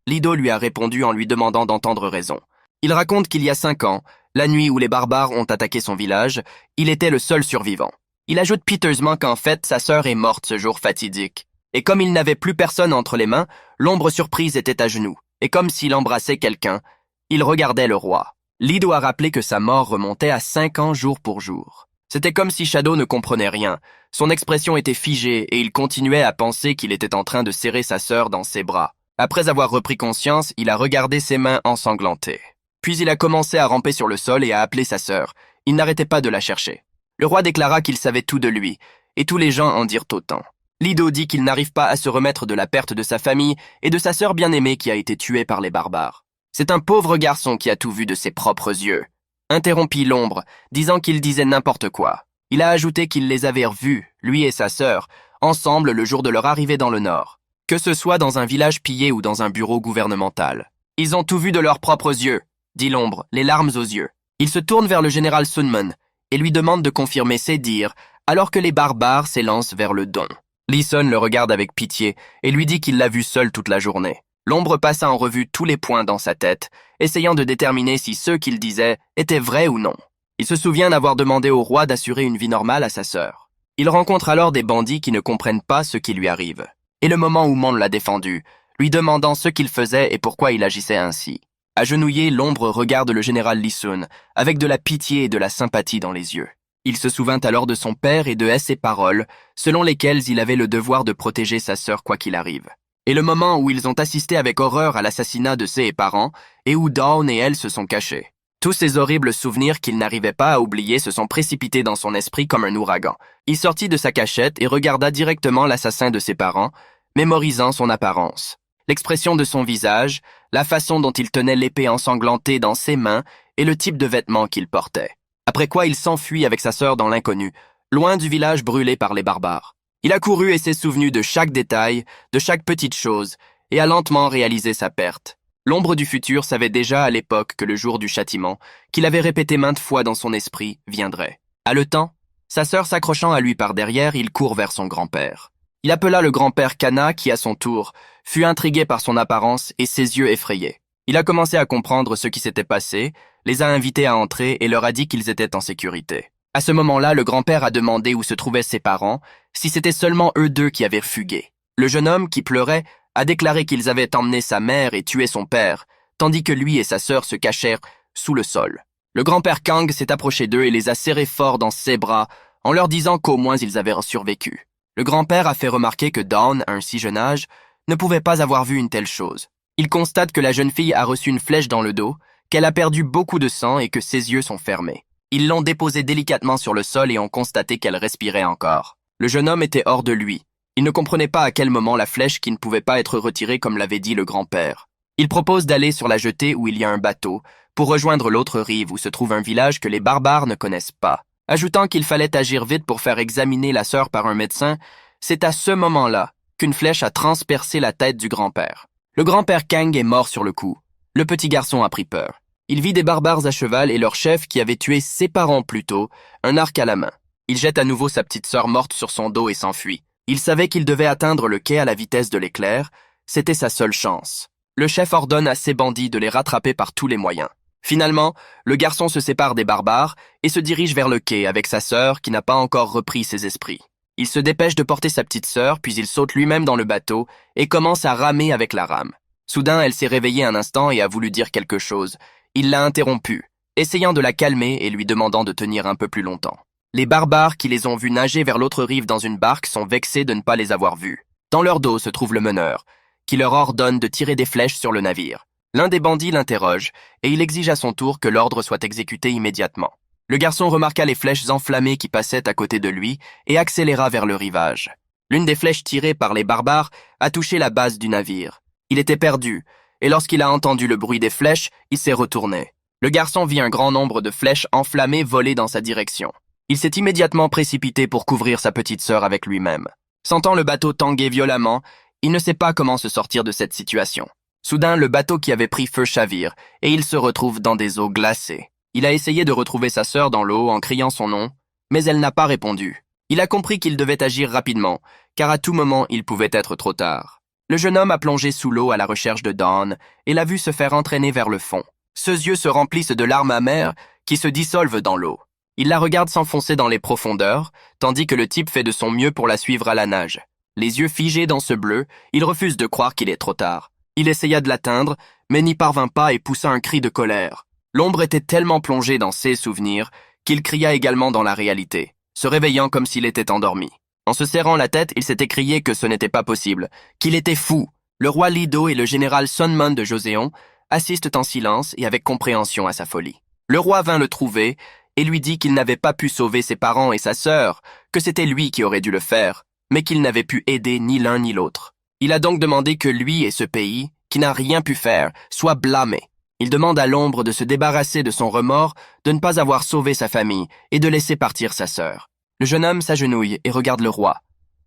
Lido lui a répondu en lui demandant d'entendre raison. Il raconte qu'il y a 5 ans, la nuit où les barbares ont attaqué son village, il était le seul survivant. Il ajoute piteusement qu'en fait, sa sœur est morte ce jour fatidique. Et comme il n'avait plus personne entre les mains, l'ombre surprise était à genoux. Et comme s'il embrassait quelqu'un, il regardait le roi. Lido a rappelé que sa mort remontait à 5 ans jour pour jour. C'était comme si Shadow ne comprenait rien. Son expression était figée et il continuait à penser qu'il était en train de serrer sa sœur dans ses bras. Après avoir repris conscience, il a regardé ses mains ensanglantées. Puis il a commencé à ramper sur le sol et à appeler sa sœur. Il n'arrêtait pas de la chercher. Le roi déclara qu'il savait tout de lui, et tous les gens en dirent autant. Lido dit qu'il n'arrive pas à se remettre de la perte de sa famille et de sa sœur bien-aimée qui a été tuée par les barbares. C'est un pauvre garçon qui a tout vu de ses propres yeux. Interrompit l'ombre, disant qu'il disait n'importe quoi. Il a ajouté qu'il les avait revus, lui et sa sœur, ensemble le jour de leur arrivée dans le nord. Que ce soit dans un village pillé ou dans un bureau gouvernemental. Ils ont tout vu de leurs propres yeux, dit l'ombre, les larmes aux yeux. Il se tourne vers le général Sunman et lui demande de confirmer ses dires, alors que les barbares s'élancent vers le Don. Leeson le regarde avec pitié et lui dit qu'il l'a vu seul toute la journée. L'ombre passa en revue tous les points dans sa tête, essayant de déterminer si ceux qu'il disait étaient vrais ou non. Il se souvient d'avoir demandé au roi d'assurer une vie normale à sa sœur. Il rencontre alors des bandits qui ne comprennent pas ce qui lui arrive. Et le moment où Mond l'a défendu, lui demandant ce qu'il faisait et pourquoi il agissait ainsi. Agenouillé, l'ombre regarde le général Leeson, avec de la pitié et de la sympathie dans les yeux. Il se souvint alors de son père et de ses paroles, selon lesquelles il avait le devoir de protéger sa sœur quoi qu'il arrive. Et le moment où ils ont assisté avec horreur à l'assassinat de ses parents, et où Dawn et elle se sont cachés. Tous ces horribles souvenirs qu'il n'arrivait pas à oublier se sont précipités dans son esprit comme un ouragan. Il sortit de sa cachette et regarda directement l'assassin de ses parents, mémorisant son apparence. L'expression de son visage, la façon dont il tenait l'épée ensanglantée dans ses mains et le type de vêtements qu'il portait. Après quoi il s'enfuit avec sa sœur dans l'inconnu, loin du village brûlé par les barbares. Il a couru et s'est souvenu de chaque détail, de chaque petite chose, et a lentement réalisé sa perte. L'ombre du futur savait déjà à l'époque que le jour du châtiment, qu'il avait répété maintes fois dans son esprit, viendrait. Haletant, sa sœur s'accrochant à lui par derrière, il court vers son grand-père. Il appela le grand-père Kana qui, à son tour, fut intrigué par son apparence et ses yeux effrayés. Il a commencé à comprendre ce qui s'était passé, les a invités à entrer et leur a dit qu'ils étaient en sécurité. À ce moment-là, le grand-père a demandé où se trouvaient ses parents, si c'était seulement eux deux qui avaient fugué. Le jeune homme, qui pleurait, a déclaré qu'ils avaient emmené sa mère et tué son père, tandis que lui et sa sœur se cachèrent sous le sol. Le grand-père Kang s'est approché d'eux et les a serrés fort dans ses bras, en leur disant qu'au moins ils avaient survécu. Le grand-père a fait remarquer que Dawn, à un si jeune âge, ne pouvait pas avoir vu une telle chose. Il constate que la jeune fille a reçu une flèche dans le dos, qu'elle a perdu beaucoup de sang et que ses yeux sont fermés. Ils l'ont déposée délicatement sur le sol et ont constaté qu'elle respirait encore. Le jeune homme était hors de lui. Il ne comprenait pas à quel moment la flèche qui ne pouvait pas être retirée comme l'avait dit le grand-père. Il propose d'aller sur la jetée où il y a un bateau, pour rejoindre l'autre rive où se trouve un village que les barbares ne connaissent pas. Ajoutant qu'il fallait agir vite pour faire examiner la sœur par un médecin, c'est à ce moment-là qu'une flèche a transpercé la tête du grand-père. Le grand-père Kang est mort sur le coup. Le petit garçon a pris peur. Il vit des barbares à cheval et leur chef qui avait tué ses parents plus tôt, un arc à la main. Il jette à nouveau sa petite sœur morte sur son dos et s'enfuit. Il savait qu'il devait atteindre le quai à la vitesse de l'éclair. C'était sa seule chance. Le chef ordonne à ses bandits de les rattraper par tous les moyens. Finalement, le garçon se sépare des barbares et se dirige vers le quai avec sa sœur qui n'a pas encore repris ses esprits. Il se dépêche de porter sa petite sœur, puis il saute lui-même dans le bateau et commence à ramer avec la rame. Soudain, elle s'est réveillée un instant et a voulu dire quelque chose. Il l'a interrompue, essayant de la calmer et lui demandant de tenir un peu plus longtemps. Les barbares qui les ont vus nager vers l'autre rive dans une barque sont vexés de ne pas les avoir vus. Dans leur dos se trouve le meneur, qui leur ordonne de tirer des flèches sur le navire. L'un des bandits l'interroge, et il exige à son tour que l'ordre soit exécuté immédiatement. Le garçon remarqua les flèches enflammées qui passaient à côté de lui et accéléra vers le rivage. L'une des flèches tirées par les barbares a touché la base du navire. Il était perdu, et lorsqu'il a entendu le bruit des flèches, il s'est retourné. Le garçon vit un grand nombre de flèches enflammées voler dans sa direction. Il s'est immédiatement précipité pour couvrir sa petite sœur avec lui-même. Sentant le bateau tanguer violemment, il ne sait pas comment se sortir de cette situation. Soudain, le bateau qui avait pris feu chavire, et il se retrouve dans des eaux glacées. Il a essayé de retrouver sa sœur dans l'eau en criant son nom, mais elle n'a pas répondu. Il a compris qu'il devait agir rapidement, car à tout moment il pouvait être trop tard. Le jeune homme a plongé sous l'eau à la recherche de Dawn et l'a vu se faire entraîner vers le fond. Ses yeux se remplissent de larmes amères qui se dissolvent dans l'eau. Il la regarde s'enfoncer dans les profondeurs, tandis que le type fait de son mieux pour la suivre à la nage. Les yeux figés dans ce bleu, il refuse de croire qu'il est trop tard. Il essaya de l'atteindre, mais n'y parvint pas et poussa un cri de colère. L'ombre était tellement plongée dans ses souvenirs qu'il cria également dans la réalité, se réveillant comme s'il était endormi. En se serrant la tête, il s'est écrié que ce n'était pas possible, qu'il était fou. Le roi Lido et le général Sunman de Joséon assistent en silence et avec compréhension à sa folie. Le roi vint le trouver et lui dit qu'il n'avait pas pu sauver ses parents et sa sœur, que c'était lui qui aurait dû le faire, mais qu'il n'avait pu aider ni l'un ni l'autre. Il a donc demandé que lui et ce pays, qui n'a rien pu faire, soient blâmés. Il demande à l'ombre de se débarrasser de son remords, de ne pas avoir sauvé sa famille et de laisser partir sa sœur. Le jeune homme s'agenouille et regarde le roi.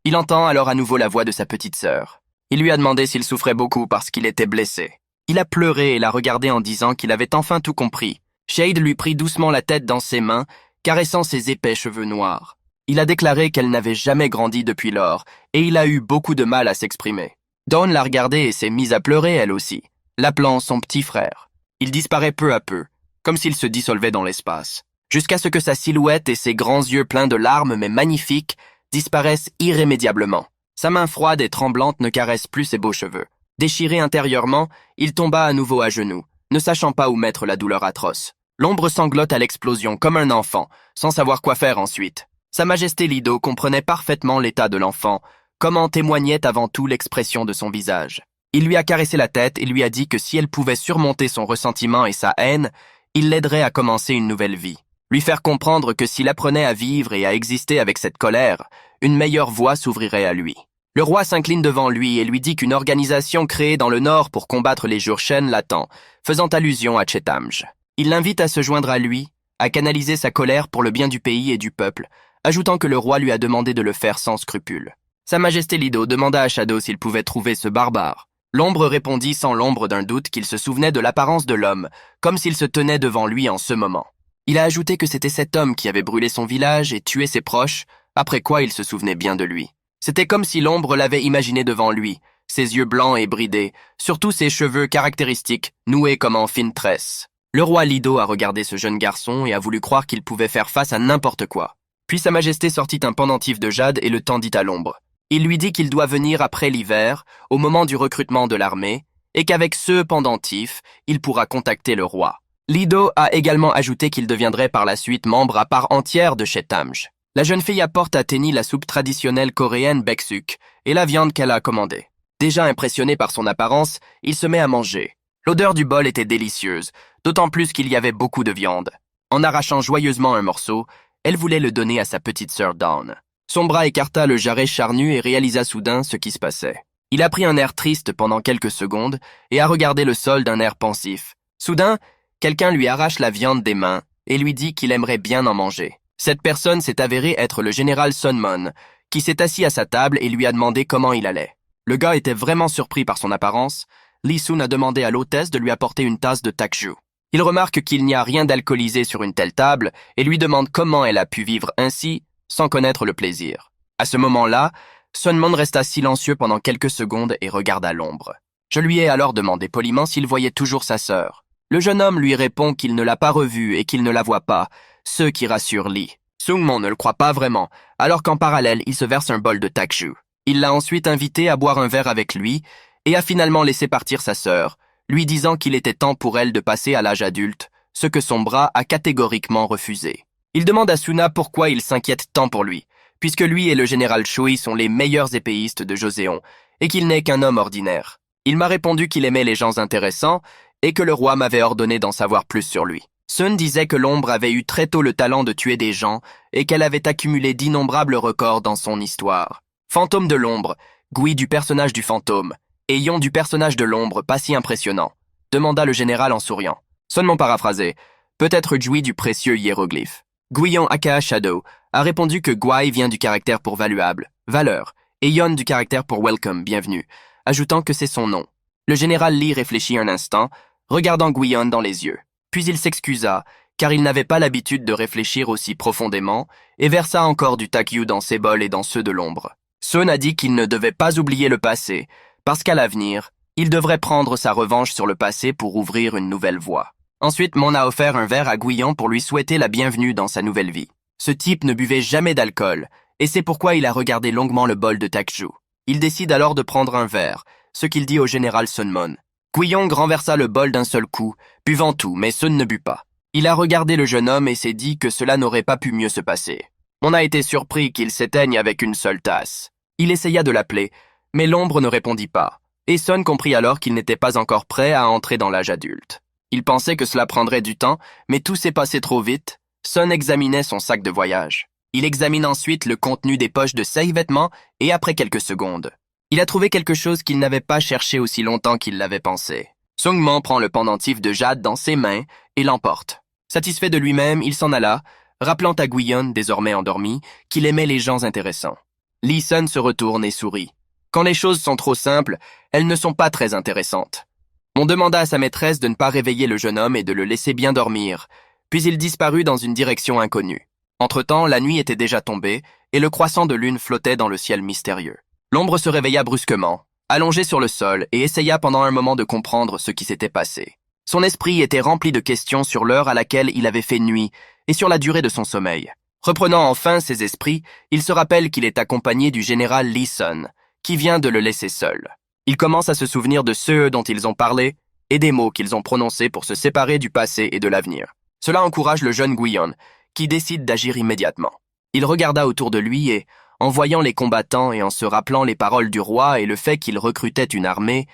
Il entend alors à nouveau la voix de sa petite sœur. Il lui a demandé s'il souffrait beaucoup parce qu'il était blessé. Il a pleuré et l'a regardé en disant qu'il avait enfin tout compris. Shade lui prit doucement la tête dans ses mains, caressant ses épais cheveux noirs. Il a déclaré qu'elle n'avait jamais grandi depuis lors, et il a eu beaucoup de mal à s'exprimer. Dawn l'a regardé et s'est mise à pleurer elle aussi, l'appelant son petit frère. Il disparaît peu à peu, comme s'il se dissolvait dans l'espace, jusqu'à ce que sa silhouette et ses grands yeux pleins de larmes mais magnifiques disparaissent irrémédiablement. Sa main froide et tremblante ne caresse plus ses beaux cheveux. Déchiré intérieurement, il tomba à nouveau à genoux, ne sachant pas où mettre la douleur atroce. L'ombre sanglote à l'explosion comme un enfant, sans savoir quoi faire ensuite. Sa Majesté Lido comprenait parfaitement l'état de l'enfant, comme en témoignait avant tout l'expression de son visage. Il lui a caressé la tête et lui a dit que si elle pouvait surmonter son ressentiment et sa haine, il l'aiderait à commencer une nouvelle vie. Lui faire comprendre que s'il apprenait à vivre et à exister avec cette colère, une meilleure voie s'ouvrirait à lui. Le roi s'incline devant lui et lui dit qu'une organisation créée dans le nord pour combattre les Jurchen l'attend, faisant allusion à Chetamj. Il l'invite à se joindre à lui, à canaliser sa colère pour le bien du pays et du peuple, ajoutant que le roi lui a demandé de le faire sans scrupule. Sa Majesté Lido demanda à Shadow s'il pouvait trouver ce barbare. L'ombre répondit sans l'ombre d'un doute qu'il se souvenait de l'apparence de l'homme, comme s'il se tenait devant lui en ce moment. Il a ajouté que c'était cet homme qui avait brûlé son village et tué ses proches, après quoi il se souvenait bien de lui. C'était comme si l'ombre l'avait imaginé devant lui, ses yeux blancs et bridés, surtout ses cheveux caractéristiques, noués comme en fines tresses. Le roi Lido a regardé ce jeune garçon et a voulu croire qu'il pouvait faire face à n'importe quoi. Puis Sa Majesté sortit un pendentif de jade et le tendit à l'ombre. Il lui dit qu'il doit venir après l'hiver, au moment du recrutement de l'armée, et qu'avec ce pendentif, il pourra contacter le roi. Lido a également ajouté qu'il deviendrait par la suite membre à part entière de Chetamj. La jeune fille apporte à Tenny la soupe traditionnelle coréenne beksuk et la viande qu'elle a commandée. Déjà impressionné par son apparence, il se met à manger. L'odeur du bol était délicieuse, d'autant plus qu'il y avait beaucoup de viande. En arrachant joyeusement un morceau, elle voulait le donner à sa petite sœur Dawn. Son bras écarta le jarret charnu et réalisa soudain ce qui se passait. Il a pris un air triste pendant quelques secondes et a regardé le sol d'un air pensif. Soudain, quelqu'un lui arrache la viande des mains et lui dit qu'il aimerait bien en manger. Cette personne s'est avérée être le général Sunmon, qui s'est assis à sa table et lui a demandé comment il allait. Le gars était vraiment surpris par son apparence. Lee Sun a demandé à l'hôtesse de lui apporter une tasse de takju. Il remarque qu'il n'y a rien d'alcoolisé sur une telle table et lui demande comment elle a pu vivre ainsi sans connaître le plaisir. À ce moment-là, Sunmon resta silencieux pendant quelques secondes et regarda l'ombre. Je lui ai alors demandé poliment s'il voyait toujours sa sœur. Le jeune homme lui répond qu'il ne l'a pas revue et qu'il ne la voit pas, ce qui rassure Lee. Sungmon ne le croit pas vraiment, alors qu'en parallèle, il se verse un bol de takju. Il l'a ensuite invité à boire un verre avec lui et a finalement laissé partir sa sœur, lui disant qu'il était temps pour elle de passer à l'âge adulte, ce que son bras a catégoriquement refusé. Il demande à Suna pourquoi il s'inquiète tant pour lui, puisque lui et le général Shui sont les meilleurs épéistes de Joseon, et qu'il n'est qu'un homme ordinaire. Il m'a répondu qu'il aimait les gens intéressants, et que le roi m'avait ordonné d'en savoir plus sur lui. Sun disait que l'ombre avait eu très tôt le talent de tuer des gens, et qu'elle avait accumulé d'innombrables records dans son histoire. Fantôme de l'ombre, Gui du personnage du fantôme, et Yon du personnage de l'ombre pas si impressionnant, demanda le général en souriant. Seulement paraphrasé, peut-être Jui du précieux hiéroglyphe. Guion aka Shadow a répondu que Guai vient du caractère pour valuable, valeur, et Yon du caractère pour welcome, bienvenue, ajoutant que c'est son nom. Le général Lee réfléchit un instant, regardant Guion dans les yeux. Puis il s'excusa, car il n'avait pas l'habitude de réfléchir aussi profondément, et versa encore du takyu dans ses bols et dans ceux de l'ombre. Sun a dit qu'il ne devait pas oublier le passé, parce qu'à l'avenir, il devrait prendre sa revanche sur le passé pour ouvrir une nouvelle voie. Ensuite, Mon a offert un verre à Guion pour lui souhaiter la bienvenue dans sa nouvelle vie. Ce type ne buvait jamais d'alcool, et c'est pourquoi il a regardé longuement le bol de takju. Il décide alors de prendre un verre, ce qu'il dit au général Sunmon. Guion renversa le bol d'un seul coup, buvant tout, mais Sun ne but pas. Il a regardé le jeune homme et s'est dit que cela n'aurait pas pu mieux se passer. On a été surpris qu'il s'éteigne avec une seule tasse. Il essaya de l'appeler, mais l'ombre ne répondit pas, et Sun comprit alors qu'il n'était pas encore prêt à entrer dans l'âge adulte. Il pensait que cela prendrait du temps, mais tout s'est passé trop vite. Sun examinait son sac de voyage. Il examine ensuite le contenu des poches de ses vêtements et après quelques secondes, il a trouvé quelque chose qu'il n'avait pas cherché aussi longtemps qu'il l'avait pensé. Seungman prend le pendentif de jade dans ses mains et l'emporte. Satisfait de lui-même, il s'en alla, rappelant à Guyon, désormais endormi, qu'il aimait les gens intéressants. Lee Sun se retourne et sourit. Quand les choses sont trop simples, elles ne sont pas très intéressantes. On demanda à sa maîtresse de ne pas réveiller le jeune homme et de le laisser bien dormir, puis il disparut dans une direction inconnue. Entre-temps, la nuit était déjà tombée et le croissant de lune flottait dans le ciel mystérieux. L'ombre se réveilla brusquement, allongé sur le sol, et essaya pendant un moment de comprendre ce qui s'était passé. Son esprit était rempli de questions sur l'heure à laquelle il avait fait nuit et sur la durée de son sommeil. Reprenant enfin ses esprits, il se rappelle qu'il est accompagné du général Lee Sun, qui vient de le laisser seul. Il commence à se souvenir de ceux dont ils ont parlé et des mots qu'ils ont prononcés pour se séparer du passé et de l'avenir. Cela encourage le jeune Guyon, qui décide d'agir immédiatement. Il regarda autour de lui et, en voyant les combattants et en se rappelant les paroles du roi et le fait qu'il recrutait une armée,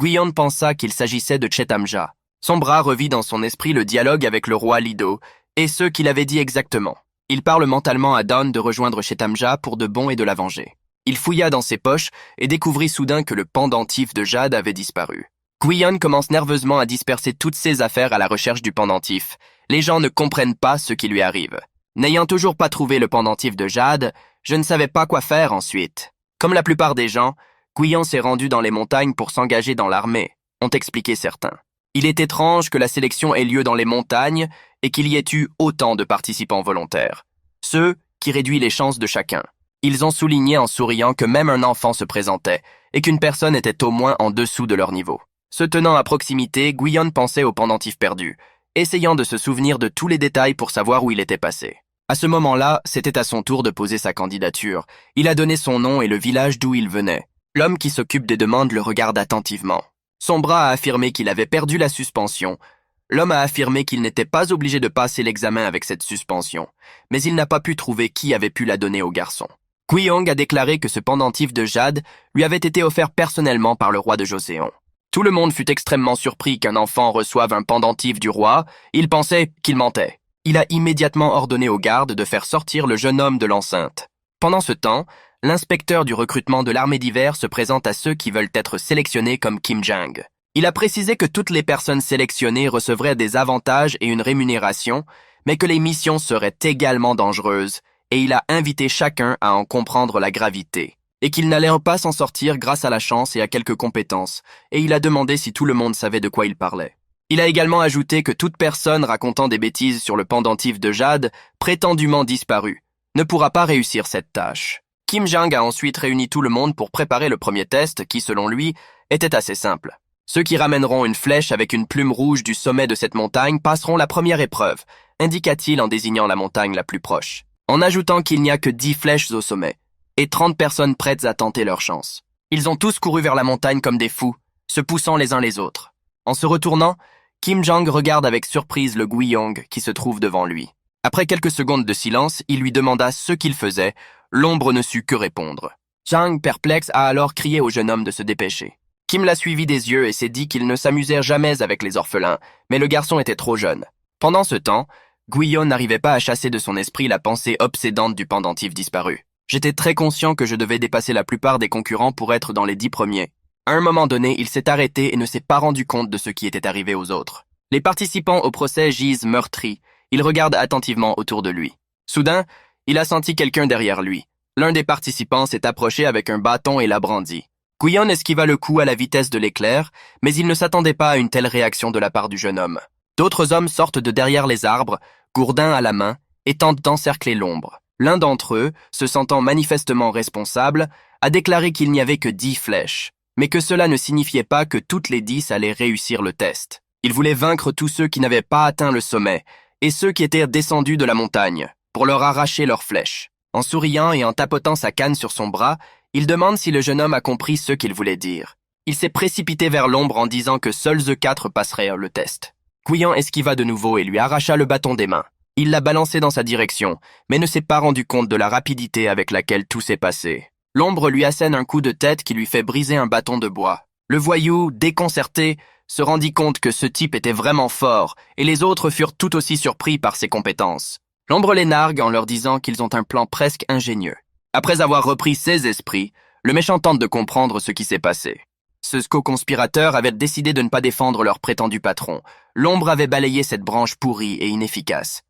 Guyon pensa qu'il s'agissait de Chetamja. Son bras revit dans son esprit le dialogue avec le roi Lido et ce qu'il avait dit exactement. Il parle mentalement à Dawn de rejoindre Chetamja pour de bon et de la venger. Il fouilla dans ses poches et découvrit soudain que le pendentif de jade avait disparu. Guyon commence nerveusement à disperser toutes ses affaires à la recherche du pendentif. Les gens ne comprennent pas ce qui lui arrive. N'ayant toujours pas trouvé le pendentif de jade, je ne savais pas quoi faire ensuite. Comme la plupart des gens, Guyon s'est rendu dans les montagnes pour s'engager dans l'armée, ont expliqué certains. Il est étrange que la sélection ait lieu dans les montagnes et qu'il y ait eu autant de participants volontaires. Ce qui réduit les chances de chacun. Ils ont souligné en souriant que même un enfant se présentait et qu'une personne était au moins en dessous de leur niveau. Se tenant à proximité, Guyon pensait au pendentif perdu, essayant de se souvenir de tous les détails pour savoir où il était passé. À ce moment-là, c'était à son tour de poser sa candidature. Il a donné son nom et le village d'où il venait. L'homme qui s'occupe des demandes le regarde attentivement. Son bras a affirmé qu'il avait perdu la suspension. L'homme a affirmé qu'il n'était pas obligé de passer l'examen avec cette suspension, mais il n'a pas pu trouver qui avait pu la donner au garçon. Guiyong a déclaré que ce pendentif de jade lui avait été offert personnellement par le roi de Joseon. Tout le monde fut extrêmement surpris qu'un enfant reçoive un pendentif du roi. Il pensait qu'il mentait. Il a immédiatement ordonné aux gardes de faire sortir le jeune homme de l'enceinte. Pendant ce temps, l'inspecteur du recrutement de l'armée d'hiver se présente à ceux qui veulent être sélectionnés comme Kim Jang. Il a précisé que toutes les personnes sélectionnées recevraient des avantages et une rémunération, mais que les missions seraient également dangereuses, et il a invité chacun à en comprendre la gravité, et qu'il n'allait pas s'en sortir grâce à la chance et à quelques compétences, et il a demandé si tout le monde savait de quoi il parlait. Il a également ajouté que toute personne racontant des bêtises sur le pendentif de jade, prétendument disparu, ne pourra pas réussir cette tâche. Kim Jang a ensuite réuni tout le monde pour préparer le premier test qui, selon lui, était assez simple. Ceux qui ramèneront une flèche avec une plume rouge du sommet de cette montagne passeront la première épreuve, indiqua-t-il en désignant la montagne la plus proche, en ajoutant qu'il n'y a que 10 flèches au sommet, et 30 personnes prêtes à tenter leur chance. Ils ont tous couru vers la montagne comme des fous, se poussant les uns les autres. En se retournant, Kim Jang regarde avec surprise le Guiyong qui se trouve devant lui. Après quelques secondes de silence, il lui demanda ce qu'il faisait. L'ombre ne sut que répondre. Jang, perplexe, a alors crié au jeune homme de se dépêcher. Kim l'a suivi des yeux et s'est dit qu'ils ne s'amusèrent jamais avec les orphelins, mais le garçon était trop jeune. Pendant ce temps, Guyon n'arrivait pas à chasser de son esprit la pensée obsédante du pendentif disparu. J'étais très conscient que je devais dépasser la plupart des concurrents pour être dans les 10 premiers. À un moment donné, il s'est arrêté et ne s'est pas rendu compte de ce qui était arrivé aux autres. Les participants au procès gisent meurtris. Il regarde attentivement autour de lui. Soudain, il a senti quelqu'un derrière lui. L'un des participants s'est approché avec un bâton et l'a brandi. Guyon esquiva le coup à la vitesse de l'éclair, mais il ne s'attendait pas à une telle réaction de la part du jeune homme. D'autres hommes sortent de derrière les arbres, gourdin à la main, et tentent d'encercler l'ombre. L'un d'entre eux, se sentant manifestement responsable, a déclaré qu'il n'y avait que 10 flèches, mais que cela ne signifiait pas que toutes les 10 allaient réussir le test. Il voulait vaincre tous ceux qui n'avaient pas atteint le sommet, et ceux qui étaient descendus de la montagne, pour leur arracher leurs flèches. En souriant et en tapotant sa canne sur son bras, il demande si le jeune homme a compris ce qu'il voulait dire. Il s'est précipité vers l'ombre en disant que seuls eux 4 passeraient le test. Guyon esquiva de nouveau et lui arracha le bâton des mains. Il l'a balancé dans sa direction, mais ne s'est pas rendu compte de la rapidité avec laquelle tout s'est passé. L'ombre lui assène un coup de tête qui lui fait briser un bâton de bois. Le voyou, déconcerté, se rendit compte que ce type était vraiment fort, et les autres furent tout aussi surpris par ses compétences. L'ombre les nargue en leur disant qu'ils ont un plan presque ingénieux. Après avoir repris ses esprits, le méchant tente de comprendre ce qui s'est passé. Ce co-conspirateur avait décidé de ne pas défendre leur prétendu patron. L'ombre avait balayé cette branche pourrie et inefficace.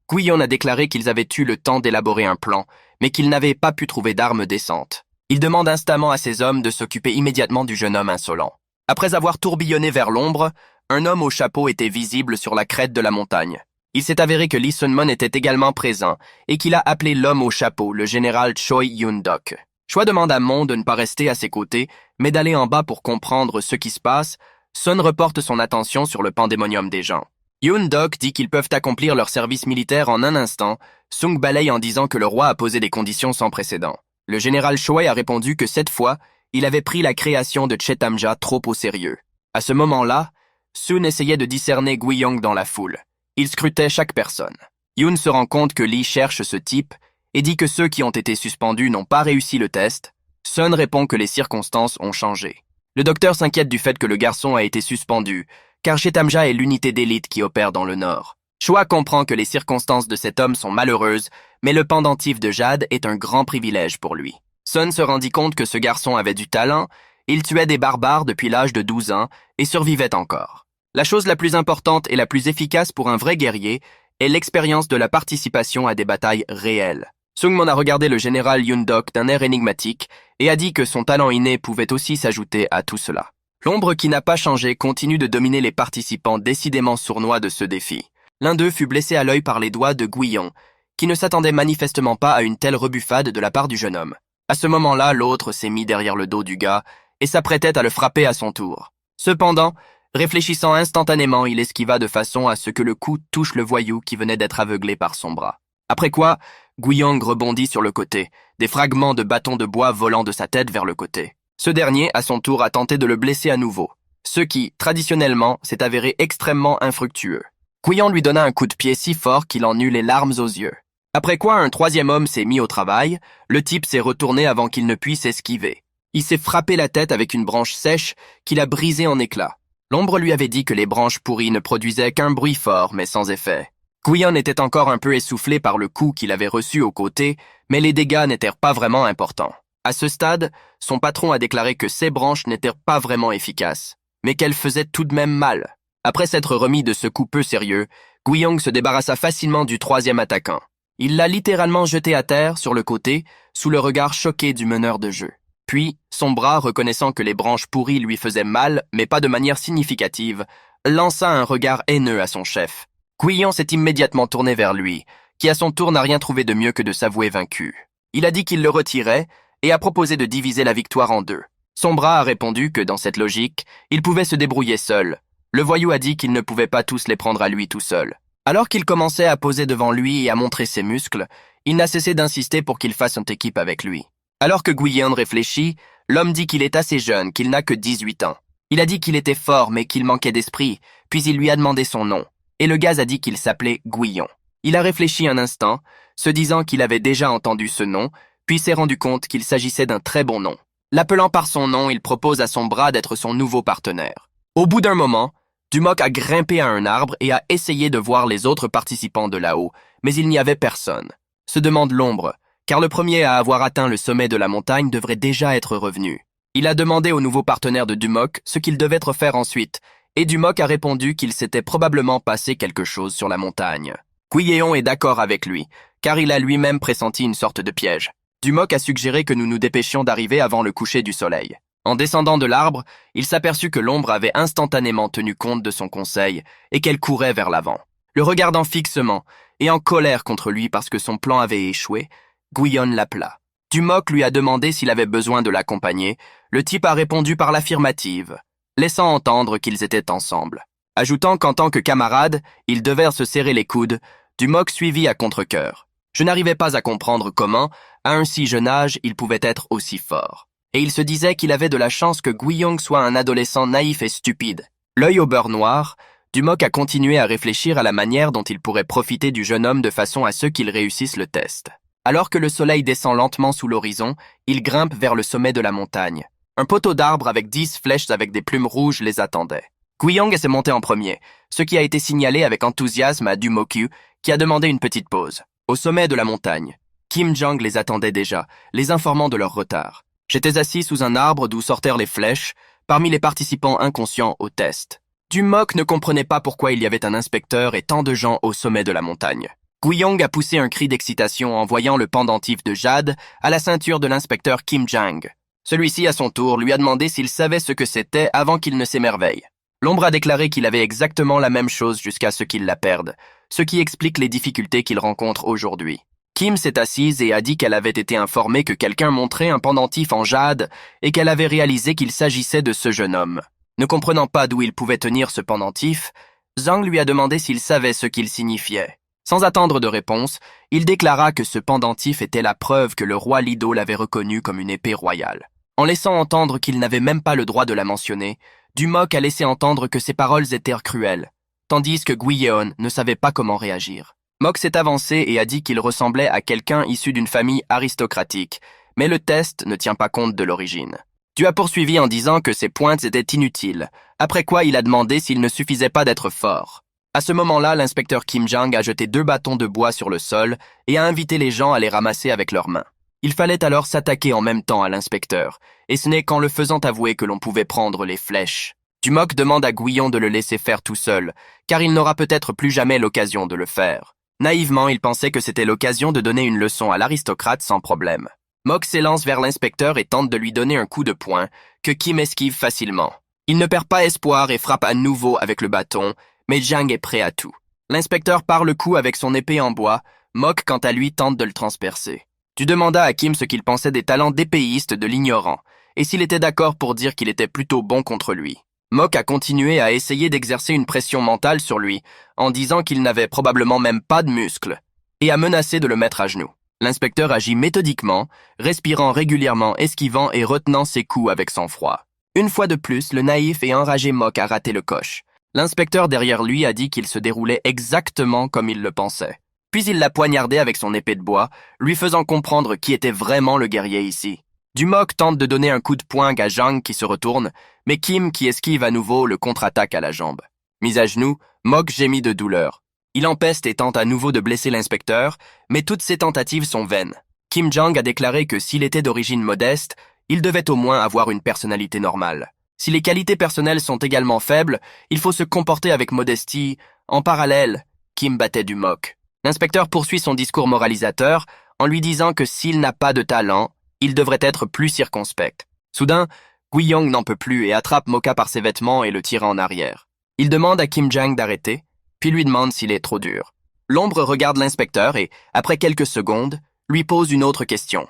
Guyon a déclaré qu'ils avaient eu le temps d'élaborer un plan, mais qu'ils n'avaient pas pu trouver d'armes décentes. Il demande instamment à ses hommes de s'occuper immédiatement du jeune homme insolent. Après avoir tourbillonné vers l'ombre, un homme au chapeau était visible sur la crête de la montagne. Il s'est avéré que Lee Sun-mon était également présent et qu'il a appelé l'homme au chapeau, le général Choi Yun-dok. Choi demande à Mon de ne pas rester à ses côtés, mais d'aller en bas pour comprendre ce qui se passe. Sun reporte son attention sur le pandémonium des gens. Yun-dok dit qu'ils peuvent accomplir leur service militaire en un instant. Sung balaye en disant que le roi a posé des conditions sans précédent. Le général Choi a répondu que cette fois, il avait pris la création de Chetamja trop au sérieux. À ce moment-là, Sun essayait de discerner Guiyong dans la foule. Il scrutait chaque personne. Yun se rend compte que Lee cherche ce type et dit que ceux qui ont été suspendus n'ont pas réussi le test. Sun répond que les circonstances ont changé. Le docteur s'inquiète du fait que le garçon a été suspendu, car Chetamja est l'unité d'élite qui opère dans le Nord. Choi comprend que les circonstances de cet homme sont malheureuses, mais le pendentif de Jade est un grand privilège pour lui. Sun se rendit compte que ce garçon avait du talent, il tuait des barbares depuis l'âge de 12 ans et survivait encore. La chose la plus importante et la plus efficace pour un vrai guerrier est l'expérience de la participation à des batailles réelles. Sung-mon a regardé le général Yun-dok d'un air énigmatique et a dit que son talent inné pouvait aussi s'ajouter à tout cela. L'ombre qui n'a pas changé continue de dominer les participants décidément sournois de ce défi. L'un d'eux fut blessé à l'œil par les doigts de Guyon, qui ne s'attendait manifestement pas à une telle rebuffade de la part du jeune homme. À ce moment-là, l'autre s'est mis derrière le dos du gars et s'apprêtait à le frapper à son tour. Cependant, réfléchissant instantanément, il esquiva de façon à ce que le coup touche le voyou qui venait d'être aveuglé par son bras. Après quoi, Guiyang rebondit sur le côté, des fragments de bâtons de bois volant de sa tête vers le côté. Ce dernier, à son tour, a tenté de le blesser à nouveau, ce qui, traditionnellement, s'est avéré extrêmement infructueux. Guiyang lui donna un coup de pied si fort qu'il en eut les larmes aux yeux. Après quoi, un troisième homme s'est mis au travail, le type s'est retourné avant qu'il ne puisse esquiver. Il s'est frappé la tête avec une branche sèche qu'il a brisée en éclats. L'ombre lui avait dit que les branches pourries ne produisaient qu'un bruit fort, mais sans effet. Guyon était encore un peu essoufflé par le coup qu'il avait reçu au côté, mais les dégâts n'étaient pas vraiment importants. À ce stade, son patron a déclaré que ces branches n'étaient pas vraiment efficaces, mais qu'elles faisaient tout de même mal. Après s'être remis de ce coup peu sérieux, Guiyong se débarrassa facilement du troisième attaquant. Il l'a littéralement jeté à terre, sur le côté, sous le regard choqué du meneur de jeu. Puis, son bras, reconnaissant que les branches pourries lui faisaient mal, mais pas de manière significative, lança un regard haineux à son chef. Guyon s'est immédiatement tourné vers lui, qui à son tour n'a rien trouvé de mieux que de s'avouer vaincu. Il a dit qu'il le retirait et a proposé de diviser la victoire en deux. Son bras a répondu que, dans cette logique, il pouvait se débrouiller seul. Le voyou a dit qu'il ne pouvait pas tous les prendre à lui tout seul. Alors qu'il commençait à poser devant lui et à montrer ses muscles, il n'a cessé d'insister pour qu'il fasse une équipe avec lui. Alors que Guyon réfléchit, l'homme dit qu'il est assez jeune, qu'il n'a que 18 ans. Il a dit qu'il était fort mais qu'il manquait d'esprit, puis il lui a demandé son nom. Et le gaz a dit qu'il s'appelait Guyon. Il a réfléchi un instant, se disant qu'il avait déjà entendu ce nom, puis s'est rendu compte qu'il s'agissait d'un très bon nom. L'appelant par son nom, il propose à son bras d'être son nouveau partenaire. Au bout d'un moment, Dumok a grimpé à un arbre et a essayé de voir les autres participants de là-haut, mais il n'y avait personne. Se demande l'ombre, car le premier à avoir atteint le sommet de la montagne devrait déjà être revenu. Il a demandé au nouveau partenaire de Dumok ce qu'il devait faire ensuite, et Dumok a répondu qu'il s'était probablement passé quelque chose sur la montagne. Guiyéon est d'accord avec lui, car il a lui-même pressenti une sorte de piège. Dumok a suggéré que nous nous dépêchions d'arriver avant le coucher du soleil. En descendant de l'arbre, il s'aperçut que l'ombre avait instantanément tenu compte de son conseil et qu'elle courait vers l'avant. Le regardant fixement et en colère contre lui parce que son plan avait échoué, Guyon l'appela. Dumok lui a demandé s'il avait besoin de l'accompagner. Le type a répondu par l'affirmative, laissant entendre qu'ils étaient ensemble. Ajoutant qu'en tant que camarades, ils devaient se serrer les coudes, Dumok suivit à contre-cœur. Je n'arrivais pas à comprendre comment, à un si jeune âge, il pouvait être aussi fort. Et il se disait qu'il avait de la chance que Guiyong soit un adolescent naïf et stupide. L'œil au beurre noir, Dumok a continué à réfléchir à la manière dont il pourrait profiter du jeune homme de façon à ce qu'il réussisse le test. Alors que le soleil descend lentement sous l'horizon, il grimpe vers le sommet de la montagne. Un poteau d'arbre avec 10 flèches avec des plumes rouges les attendait. Guiyong s'est monté en premier, ce qui a été signalé avec enthousiasme à Dumokyu, qui a demandé une petite pause. Au sommet de la montagne, Kim Jong les attendait déjà, les informant de leur retard. J'étais assis sous un arbre d'où sortirent les flèches, parmi les participants inconscients au test. Dumok ne comprenait pas pourquoi il y avait un inspecteur et tant de gens au sommet de la montagne. Guiyong a poussé un cri d'excitation en voyant le pendentif de jade à la ceinture de l'inspecteur Kim Jang. Celui-ci, à son tour, lui a demandé s'il savait ce que c'était avant qu'il ne s'émerveille. L'ombre a déclaré qu'il avait exactement la même chose jusqu'à ce qu'il la perde, ce qui explique les difficultés qu'il rencontre aujourd'hui. Kim s'est assise et a dit qu'elle avait été informée que quelqu'un montrait un pendentif en jade et qu'elle avait réalisé qu'il s'agissait de ce jeune homme. Ne comprenant pas d'où il pouvait tenir ce pendentif, Zhang lui a demandé s'il savait ce qu'il signifiait. Sans attendre de réponse, il déclara que ce pendentif était la preuve que le roi Lido l'avait reconnu comme une épée royale. En laissant entendre qu'il n'avait même pas le droit de la mentionner, Dumok a laissé entendre que ses paroles étaient cruelles, tandis que Guiyeon ne savait pas comment réagir. Mok s'est avancé et a dit qu'il ressemblait à quelqu'un issu d'une famille aristocratique, mais le test ne tient pas compte de l'origine. Tu as poursuivi en disant que ses pointes étaient inutiles, après quoi il a demandé s'il ne suffisait pas d'être fort. À ce moment-là, l'inspecteur Kim Jang a jeté 2 bâtons de bois sur le sol et a invité les gens à les ramasser avec leurs mains. Il fallait alors s'attaquer en même temps à l'inspecteur, et ce n'est qu'en le faisant avouer que l'on pouvait prendre les flèches. Dumok demande à Guion de le laisser faire tout seul, car il n'aura peut-être plus jamais l'occasion de le faire. Naïvement, il pensait que c'était l'occasion de donner une leçon à l'aristocrate sans problème. Mok s'élance vers l'inspecteur et tente de lui donner un coup de poing, que Kim esquive facilement. Il ne perd pas espoir et frappe à nouveau avec le bâton, mais Jang est prêt à tout. L'inspecteur part le coup avec son épée en bois, Mok quant à lui tente de le transpercer. Tu demandas à Kim ce qu'il pensait des talents d'épéiste de l'ignorant, et s'il était d'accord pour dire qu'il était plutôt bon contre lui. Mok a continué à essayer d'exercer une pression mentale sur lui, en disant qu'il n'avait probablement même pas de muscles, et a menacé de le mettre à genoux. L'inspecteur agit méthodiquement, respirant régulièrement, esquivant et retenant ses coups avec sang-froid. Une fois de plus, le naïf et enragé Mok a raté le coche. L'inspecteur derrière lui a dit qu'il se déroulait exactement comme il le pensait. Puis il l'a poignardé avec son épée de bois, lui faisant comprendre qui était vraiment le guerrier ici. Dumok tente de donner un coup de poing à Jang qui se retourne, mais Kim, qui esquive à nouveau, le contre-attaque à la jambe. Mis à genoux, Mok gémit de douleur. Il empeste et tente à nouveau de blesser l'inspecteur, mais toutes ses tentatives sont vaines. Kim Jang a déclaré que s'il était d'origine modeste, il devait au moins avoir une personnalité normale. Si les qualités personnelles sont également faibles, il faut se comporter avec modestie. En parallèle, Kim battait Dumok. L'inspecteur poursuit son discours moralisateur en lui disant que s'il n'a pas de talent, il devrait être plus circonspect. Soudain, Guiyong n'en peut plus et attrape Moka par ses vêtements et le tire en arrière. Il demande à Kim Jang d'arrêter, puis lui demande s'il est trop dur. L'ombre regarde l'inspecteur et, après quelques secondes, lui pose une autre question.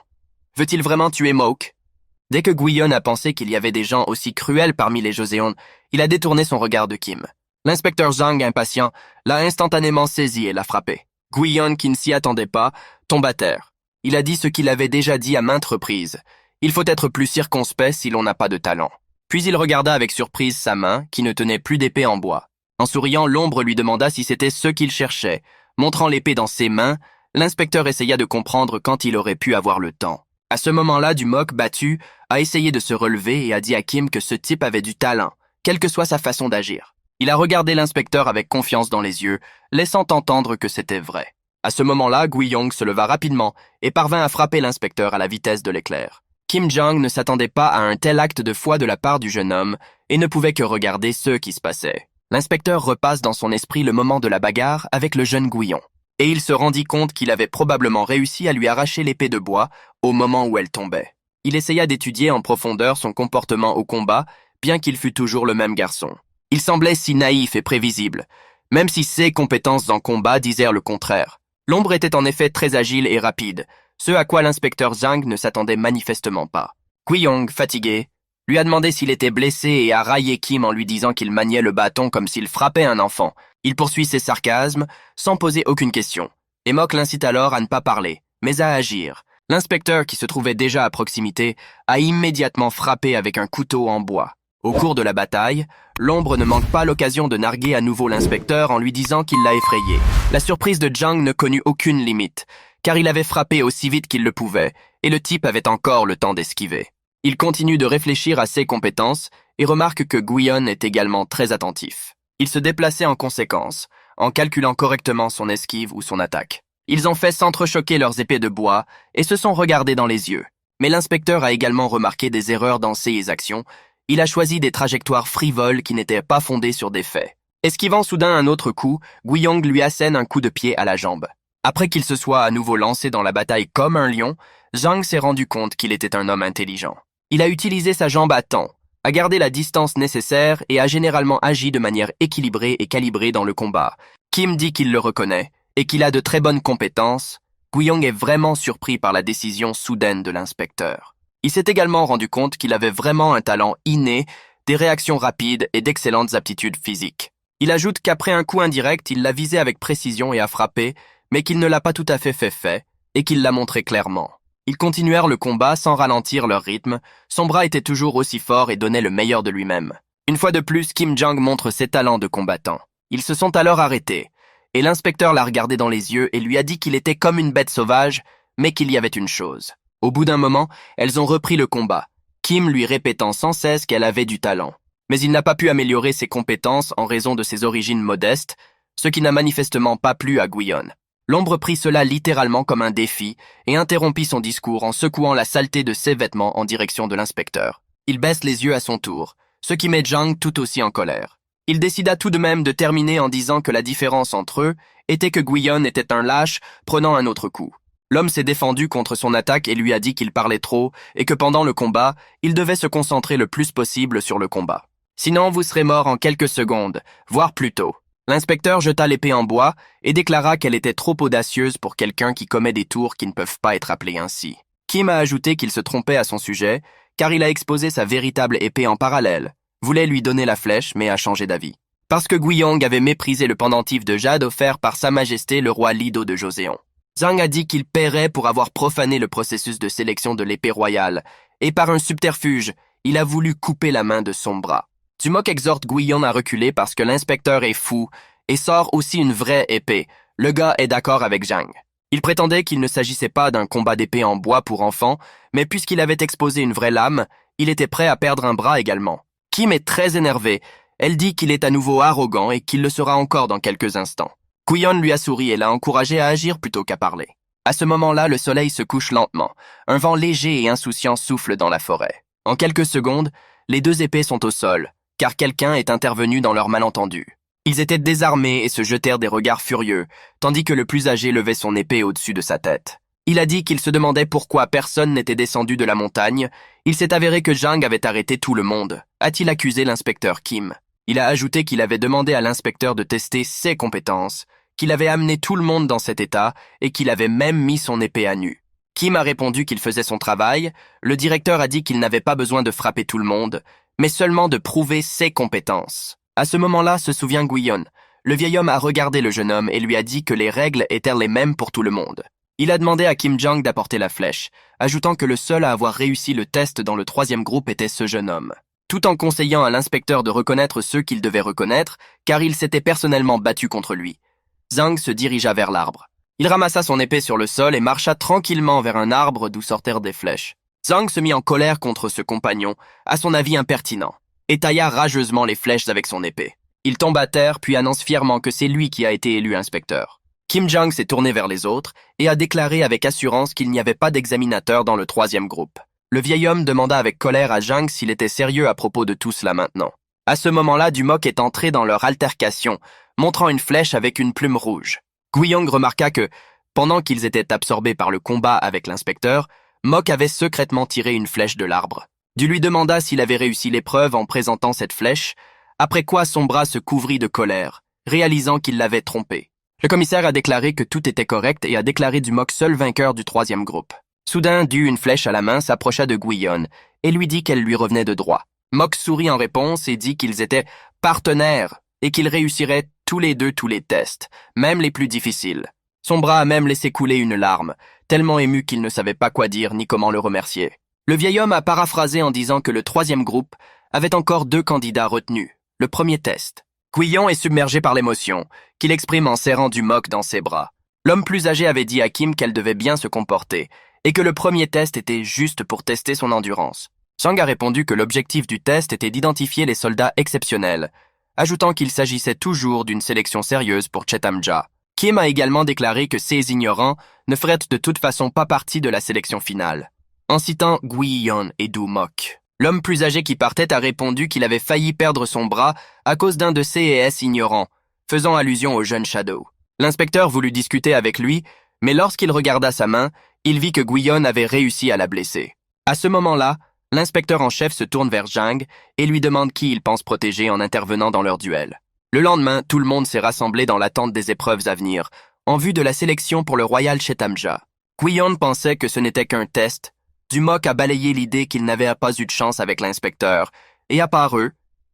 Veut-il vraiment tuer Mok? Dès que Guion a pensé qu'il y avait des gens aussi cruels parmi les Joseon, il a détourné son regard de Kim. L'inspecteur Zhang, impatient, l'a instantanément saisi et l'a frappé. Guion, qui ne s'y attendait pas, tombe à terre. Il a dit ce qu'il avait déjà dit à maintes reprises. Il faut être plus circonspect si l'on n'a pas de talent. Puis il regarda avec surprise sa main, qui ne tenait plus d'épée en bois. En souriant, l'ombre lui demanda si c'était ce qu'il cherchait. Montrant l'épée dans ses mains, l'inspecteur essaya de comprendre quand il aurait pu avoir le temps. À ce moment-là, Dumok, battu, a essayé de se relever et a dit à Kim que ce type avait du talent, quelle que soit sa façon d'agir. Il a regardé l'inspecteur avec confiance dans les yeux, laissant entendre que c'était vrai. À ce moment-là, Guiyong se leva rapidement et parvint à frapper l'inspecteur à la vitesse de l'éclair. Kim Jang ne s'attendait pas à un tel acte de foi de la part du jeune homme et ne pouvait que regarder ce qui se passait. L'inspecteur repasse dans son esprit le moment de la bagarre avec le jeune Guion, et il se rendit compte qu'il avait probablement réussi à lui arracher l'épée de bois au moment où elle tombait. Il essaya d'étudier en profondeur son comportement au combat, bien qu'il fût toujours le même garçon. Il semblait si naïf et prévisible, même si ses compétences en combat disaient le contraire. L'ombre était en effet très agile et rapide, ce à quoi l'inspecteur Zhang ne s'attendait manifestement pas. Guiyong, fatigué, lui a demandé s'il était blessé et a raillé Kim en lui disant qu'il maniait le bâton comme s'il frappait un enfant. Il poursuit ses sarcasmes, sans poser aucune question. Et Mok l'incite alors à ne pas parler, mais à agir. L'inspecteur, qui se trouvait déjà à proximité, a immédiatement frappé avec un couteau en bois. Au cours de la bataille, l'ombre ne manque pas l'occasion de narguer à nouveau l'inspecteur en lui disant qu'il l'a effrayé. La surprise de Zhang ne connut aucune limite, car il avait frappé aussi vite qu'il le pouvait, et le type avait encore le temps d'esquiver. Il continue de réfléchir à ses compétences et remarque que Guion est également très attentif. Il se déplaçait en conséquence, en calculant correctement son esquive ou son attaque. Ils ont fait s'entrechoquer leurs épées de bois et se sont regardés dans les yeux. Mais l'inspecteur a également remarqué des erreurs dans ses actions. Il a choisi des trajectoires frivoles qui n'étaient pas fondées sur des faits. Esquivant soudain un autre coup, Guiyong lui assène un coup de pied à la jambe. Après qu'il se soit à nouveau lancé dans la bataille comme un lion, Zhang s'est rendu compte qu'il était un homme intelligent. Il a utilisé sa jambe à temps, a gardé la distance nécessaire et a généralement agi de manière équilibrée et calibrée dans le combat. Kim dit qu'il le reconnaît et qu'il a de très bonnes compétences. Guiyong est vraiment surpris par la décision soudaine de l'inspecteur. Il s'est également rendu compte qu'il avait vraiment un talent inné, des réactions rapides et d'excellentes aptitudes physiques. Il ajoute qu'après un coup indirect, il l'a visé avec précision et a frappé, mais qu'il ne l'a pas tout à fait et qu'il l'a montré clairement. Ils continuèrent le combat sans ralentir leur rythme, son bras était toujours aussi fort et donnait le meilleur de lui-même. Une fois de plus, Kim Jong montre ses talents de combattant. Ils se sont alors arrêtés, et l'inspecteur l'a regardé dans les yeux et lui a dit qu'il était comme une bête sauvage, mais qu'il y avait une chose. Au bout d'un moment, elles ont repris le combat, Kim lui répétant sans cesse qu'elle avait du talent. Mais il n'a pas pu améliorer ses compétences en raison de ses origines modestes, ce qui n'a manifestement pas plu à Guion. L'ombre prit cela littéralement comme un défi et interrompit son discours en secouant la saleté de ses vêtements en direction de l'inspecteur. Il baisse les yeux à son tour, ce qui met Zhang tout aussi en colère. Il décida tout de même de terminer en disant que la différence entre eux était que Guion était un lâche prenant un autre coup. L'homme s'est défendu contre son attaque et lui a dit qu'il parlait trop et que pendant le combat, il devait se concentrer le plus possible sur le combat. Sinon, vous serez mort en quelques secondes, voire plus tôt. L'inspecteur jeta l'épée en bois et déclara qu'elle était trop audacieuse pour quelqu'un qui commet des tours qui ne peuvent pas être appelés ainsi. Kim a ajouté qu'il se trompait à son sujet, car il a exposé sa véritable épée en parallèle, voulait lui donner la flèche mais a changé d'avis. Parce que Guiyong avait méprisé le pendentif de jade offert par Sa Majesté le roi Lido de Joseon. Zhang a dit qu'il paierait pour avoir profané le processus de sélection de l'épée royale, et par un subterfuge, il a voulu couper la main de son bras. Dumok exhorte Guion à reculer parce que l'inspecteur est fou et sort aussi une vraie épée. Le gars est d'accord avec Zhang. Il prétendait qu'il ne s'agissait pas d'un combat d'épée en bois pour enfants, mais puisqu'il avait exposé une vraie lame, il était prêt à perdre un bras également. Kim est très énervée. Elle dit qu'il est à nouveau arrogant et qu'il le sera encore dans quelques instants. Guion lui a souri et l'a encouragé à agir plutôt qu'à parler. À ce moment-là, le soleil se couche lentement. Un vent léger et insouciant souffle dans la forêt. En quelques secondes, les deux épées sont au sol, car quelqu'un est intervenu dans leur malentendu. Ils étaient désarmés et se jetèrent des regards furieux, tandis que le plus âgé levait son épée au-dessus de sa tête. Il a dit qu'il se demandait pourquoi personne n'était descendu de la montagne. Il s'est avéré que Zhang avait arrêté tout le monde, a-t-il accusé l'inspecteur Kim. Il a ajouté qu'il avait demandé à l'inspecteur de tester ses compétences, qu'il avait amené tout le monde dans cet état et qu'il avait même mis son épée à nu. Kim a répondu qu'il faisait son travail, le directeur a dit qu'il n'avait pas besoin de frapper tout le monde, mais seulement de prouver ses compétences. À ce moment-là, se souvient Guion. Le vieil homme a regardé le jeune homme et lui a dit que les règles étaient les mêmes pour tout le monde. Il a demandé à Kim Jong d'apporter la flèche, ajoutant que le seul à avoir réussi le test dans le troisième groupe était ce jeune homme, tout en conseillant à l'inspecteur de reconnaître ceux qu'il devait reconnaître, car il s'était personnellement battu contre lui. Zhang se dirigea vers l'arbre. Il ramassa son épée sur le sol et marcha tranquillement vers un arbre d'où sortirent des flèches. Zhang se mit en colère contre ce compagnon, à son avis impertinent, et tailla rageusement les flèches avec son épée. Il tombe à terre puis annonce fièrement que c'est lui qui a été élu inspecteur. Kim Jong s'est tourné vers les autres et a déclaré avec assurance qu'il n'y avait pas d'examinateur dans le troisième groupe. Le vieil homme demanda avec colère à Zhang s'il était sérieux à propos de tout cela maintenant. À ce moment-là, Dumok est entré dans leur altercation, montrant une flèche avec une plume rouge. Guiyong remarqua que, pendant qu'ils étaient absorbés par le combat avec l'inspecteur, Mok avait secrètement tiré une flèche de l'arbre. Du lui demanda s'il avait réussi l'épreuve en présentant cette flèche, après quoi son bras se couvrit de colère, réalisant qu'il l'avait trompé. Le commissaire a déclaré que tout était correct et a déclaré Dumok seul vainqueur du troisième groupe. Soudain, Du, une flèche à la main, s'approcha de Guion et lui dit qu'elle lui revenait de droit. Mok sourit en réponse et dit qu'ils étaient partenaires et qu'ils réussiraient tous les deux tous les tests, même les plus difficiles. Son bras a même laissé couler une larme, tellement ému qu'il ne savait pas quoi dire ni comment le remercier. Le vieil homme a paraphrasé en disant que le troisième groupe avait encore 2 candidats retenus, le premier test. Guion est submergé par l'émotion, qu'il exprime en serrant Dumok dans ses bras. L'homme plus âgé avait dit à Kim qu'elle devait bien se comporter, et que le premier test était juste pour tester son endurance. Song a répondu que l'objectif du test était d'identifier les soldats exceptionnels, ajoutant qu'il s'agissait toujours d'une sélection sérieuse pour Chetamja. Kim a également déclaré que ces ignorants ne feraient de toute façon pas partie de la sélection finale, en citant Gui-yeon et Do Mok. L'homme plus âgé qui partait a répondu qu'il avait failli perdre son bras à cause d'un de ces ignorants, faisant allusion au jeune Shadow. L'inspecteur voulut discuter avec lui, mais lorsqu'il regarda sa main, il vit que Gui-yeon avait réussi à la blesser. À ce moment-là, l'inspecteur en chef se tourne vers Jang et lui demande qui il pense protéger en intervenant dans leur duel. Le lendemain, tout le monde s'est rassemblé dans l'attente des épreuves à venir, en vue de la sélection pour le Royal Chetamja. Gui-yeon pensait que ce n'était qu'un test. Du Mok a balayé l'idée qu'il n'avait pas eu de chance avec l'inspecteur, et à part eux,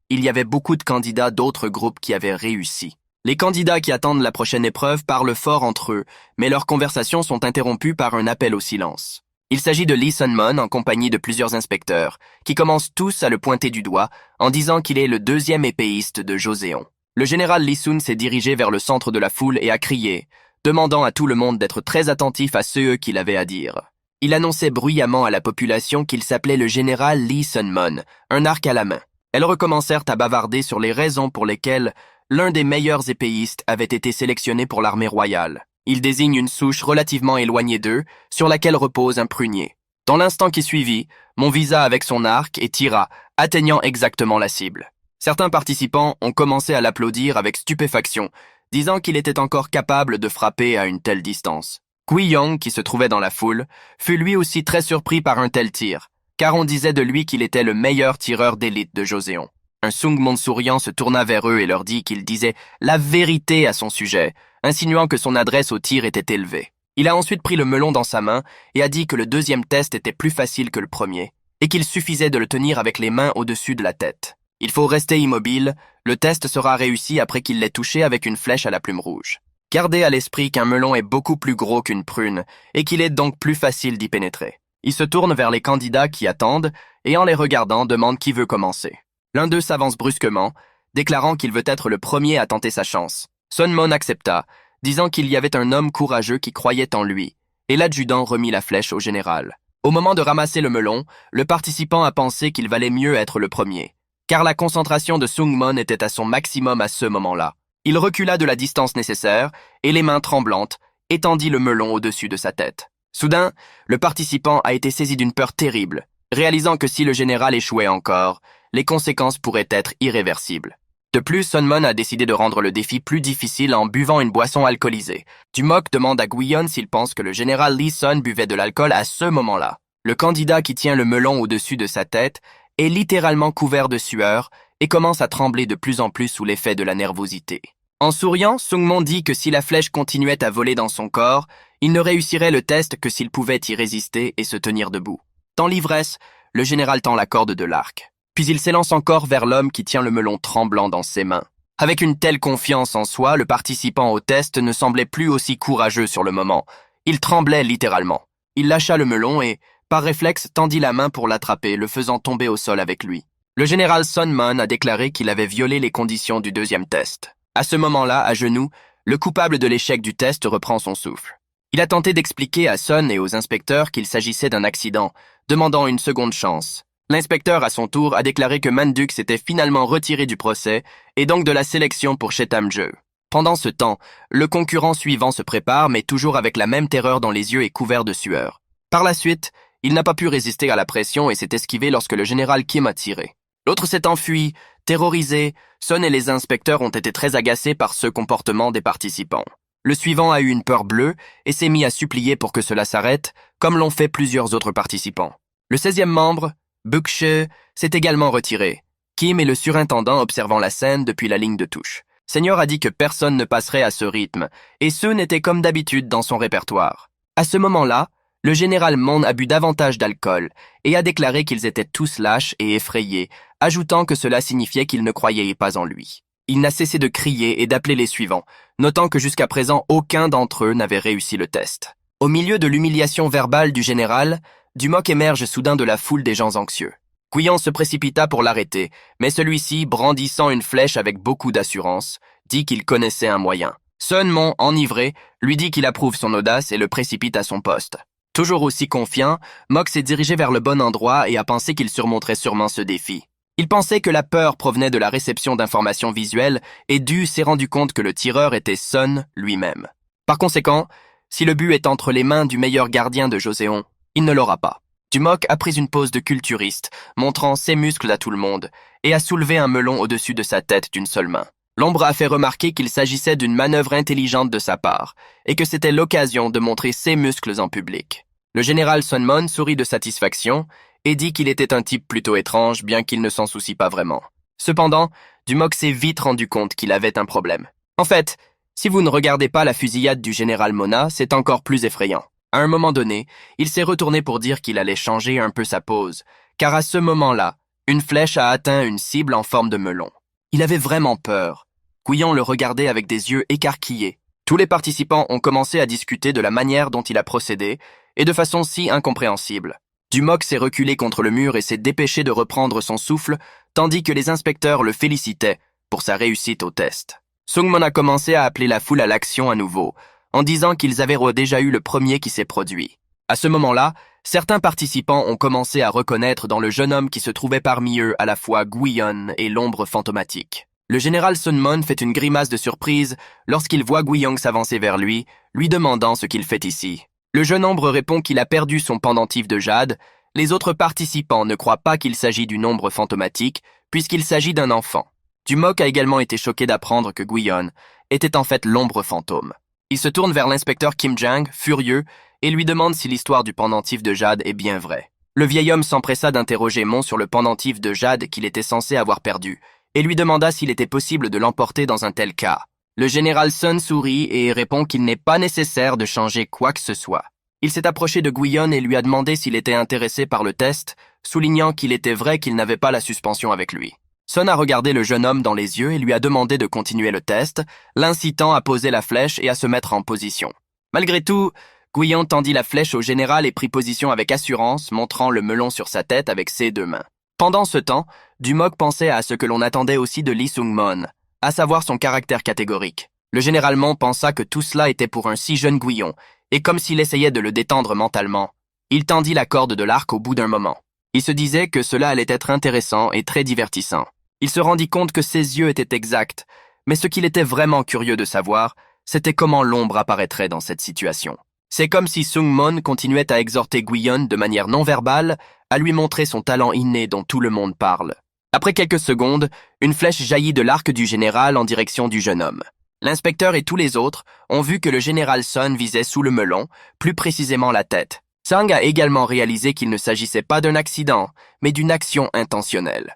il y avait beaucoup de candidats d'autres groupes qui avaient réussi. Les candidats qui attendent la prochaine épreuve parlent fort entre eux, mais leurs conversations sont interrompues par un appel au silence. Il s'agit de Lee Sun-mon en compagnie de plusieurs inspecteurs, qui commencent tous à le pointer du doigt en disant qu'il est le deuxième épéiste de Joseon. Le général Lee Sun s'est dirigé vers le centre de la foule et a crié, demandant à tout le monde d'être très attentif à ce qu'il avait à dire. Il annonçait bruyamment à la population qu'il s'appelait le général Lee Sun-mon, un arc à la main. Elles recommencèrent à bavarder sur les raisons pour lesquelles l'un des meilleurs épéistes avait été sélectionné pour l'armée royale. Il désigne une souche relativement éloignée d'eux, sur laquelle repose un prunier. Dans l'instant qui suivit, mon visa avec son arc et tira, atteignant exactement la cible. Certains participants ont commencé à l'applaudir avec stupéfaction, disant qu'il était encore capable de frapper à une telle distance. Gui-yeon, qui se trouvait dans la foule, fut lui aussi très surpris par un tel tir, car on disait de lui qu'il était le meilleur tireur d'élite de Joseon. Un Sungmon souriant se tourna vers eux et leur dit qu'il disait la vérité à son sujet, insinuant que son adresse au tir était élevée. Il a ensuite pris le melon dans sa main et a dit que le deuxième test était plus facile que le premier, et qu'il suffisait de le tenir avec les mains au-dessus de la tête. Il faut rester immobile, le test sera réussi après qu'il l'ait touché avec une flèche à la plume rouge. Gardez à l'esprit qu'un melon est beaucoup plus gros qu'une prune, et qu'il est donc plus facile d'y pénétrer. Il se tourne vers les candidats qui attendent, et en les regardant demande qui veut commencer. L'un d'eux s'avance brusquement, déclarant qu'il veut être le premier à tenter sa chance. Sun-mon accepta, disant qu'il y avait un homme courageux qui croyait en lui, et l'adjudant remit la flèche au général. Au moment de ramasser le melon, le participant a pensé qu'il valait mieux être le premier, car la concentration de Sungmon était à son maximum à ce moment-là. Il recula de la distance nécessaire, et les mains tremblantes, étendit le melon au-dessus de sa tête. Soudain, le participant a été saisi d'une peur terrible, réalisant que si le général échouait encore, les conséquences pourraient être irréversibles. De plus, Sun-mon a décidé de rendre le défi plus difficile en buvant une boisson alcoolisée. Du Mok demande à Gui-yeon s'il pense que le général Lee Sun buvait de l'alcool à ce moment-là. Le candidat qui tient le melon au-dessus de sa tête est littéralement couvert de sueur et commence à trembler de plus en plus sous l'effet de la nervosité. En souriant, Sungmon dit que si la flèche continuait à voler dans son corps, il ne réussirait le test que s'il pouvait y résister et se tenir debout. Dans l'ivresse, le général tend la corde de l'arc. Puis il s'élance encore vers l'homme qui tient le melon tremblant dans ses mains. Avec une telle confiance en soi, le participant au test ne semblait plus aussi courageux sur le moment. Il tremblait littéralement. Il lâcha le melon et, par réflexe, tendit la main pour l'attraper, le faisant tomber au sol avec lui. Le général Sun-mon a déclaré qu'il avait violé les conditions du deuxième test. À ce moment-là, à genoux, le coupable de l'échec du test reprend son souffle. Il a tenté d'expliquer à Sun et aux inspecteurs qu'il s'agissait d'un accident, demandant une seconde chance. L'inspecteur, à son tour, a déclaré que Manduk s'était finalement retiré du procès et donc de la sélection pour Chetamje. Pendant ce temps, le concurrent suivant se prépare, mais toujours avec la même terreur dans les yeux et couvert de sueur. Par la suite, il n'a pas pu résister à la pression et s'est esquivé lorsque le général Kim a tiré. L'autre s'est enfui, terrorisé. Sun et les inspecteurs ont été très agacés par ce comportement des participants. Le suivant a eu une peur bleue et s'est mis à supplier pour que cela s'arrête, comme l'ont fait plusieurs autres participants. Le 16e membre, Buk-che, s'est également retiré. Kim est le surintendant observant la scène depuis la ligne de touche. Senior a dit que personne ne passerait à ce rythme, et ce n'était comme d'habitude dans son répertoire. À ce moment-là, le général Mon a bu davantage d'alcool et a déclaré qu'ils étaient tous lâches et effrayés, ajoutant que cela signifiait qu'ils ne croyaient pas en lui. Il n'a cessé de crier et d'appeler les suivants, notant que jusqu'à présent aucun d'entre eux n'avait réussi le test. Au milieu de l'humiliation verbale du général, Du Mok émerge soudain de la foule des gens anxieux. Gui-yeon se précipita pour l'arrêter, mais celui-ci, brandissant une flèche avec beaucoup d'assurance, dit qu'il connaissait un moyen. Sun-mon, enivré, lui dit qu'il approuve son audace et le précipite à son poste. Toujours aussi confiant, Mok s'est dirigé vers le bon endroit et a pensé qu'il surmonterait sûrement ce défi. Il pensait que la peur provenait de la réception d'informations visuelles et Due s'est rendu compte que le tireur était Sun lui-même. Par conséquent, si le but est entre les mains du meilleur gardien de Joseon, il ne l'aura pas. Dumok a pris une pose de culturiste, montrant ses muscles à tout le monde, et a soulevé un melon au-dessus de sa tête d'une seule main. L'ombre a fait remarquer qu'il s'agissait d'une manœuvre intelligente de sa part, et que c'était l'occasion de montrer ses muscles en public. Le général Sunmon sourit de satisfaction et dit qu'il était un type plutôt étrange, bien qu'il ne s'en soucie pas vraiment. Cependant, Dumok s'est vite rendu compte qu'il avait un problème. En fait, si vous ne regardez pas la fusillade du général Mona, c'est encore plus effrayant. À un moment donné, il s'est retourné pour dire qu'il allait changer un peu sa pose, car à ce moment-là, une flèche a atteint une cible en forme de melon. Il avait vraiment peur. Guyon le regardait avec des yeux écarquillés. Tous les participants ont commencé à discuter de la manière dont il a procédé, et de façon si incompréhensible. Dumok s'est reculé contre le mur et s'est dépêché de reprendre son souffle, tandis que les inspecteurs le félicitaient pour sa réussite au test. Sungmon a commencé à appeler la foule à l'action à nouveau, en disant qu'ils avaient déjà eu le premier qui s'est produit. À ce moment-là, certains participants ont commencé à reconnaître dans le jeune homme qui se trouvait parmi eux à la fois Guyon et l'ombre fantomatique. Le général Sunmon fait une grimace de surprise lorsqu'il voit Guyon s'avancer vers lui, lui demandant ce qu'il fait ici. Le jeune ombre répond qu'il a perdu son pendentif de jade. Les autres participants ne croient pas qu'il s'agit d'une ombre fantomatique, puisqu'il s'agit d'un enfant. Dumok a également été choqué d'apprendre que Guyon était en fait l'ombre fantôme. Il se tourne vers l'inspecteur Kim Jang, furieux, et lui demande si l'histoire du pendentif de jade est bien vraie. Le vieil homme s'empressa d'interroger Mon sur le pendentif de jade qu'il était censé avoir perdu, et lui demanda s'il était possible de l'emporter dans un tel cas. Le général Sun sourit et répond qu'il n'est pas nécessaire de changer quoi que ce soit. Il s'est approché de Guyon et lui a demandé s'il était intéressé par le test, soulignant qu'il était vrai qu'il n'avait pas la suspension avec lui. Sun a regardé le jeune homme dans les yeux et lui a demandé de continuer le test, l'incitant à poser la flèche et à se mettre en position. Malgré tout, Guyon tendit la flèche au général et prit position avec assurance, montrant le melon sur sa tête avec ses deux mains. Pendant ce temps, Dumok pensait à ce que l'on attendait aussi de Lee Sung-mon, à savoir son caractère catégorique. Le général Mon pensa que tout cela était pour un si jeune Guyon, et comme s'il essayait de le détendre mentalement, il tendit la corde de l'arc au bout d'un moment. Il se disait que cela allait être intéressant et très divertissant. Il se rendit compte que ses yeux étaient exacts, mais ce qu'il était vraiment curieux de savoir, c'était comment l'ombre apparaîtrait dans cette situation. C'est comme si Sung-mon continuait à exhorter Guyon de manière non verbale à lui montrer son talent inné dont tout le monde parle. Après quelques secondes, une flèche jaillit de l'arc du général en direction du jeune homme. L'inspecteur et tous les autres ont vu que le général Sun visait sous le melon, plus précisément la tête. Sang a également réalisé qu'il ne s'agissait pas d'un accident, mais d'une action intentionnelle.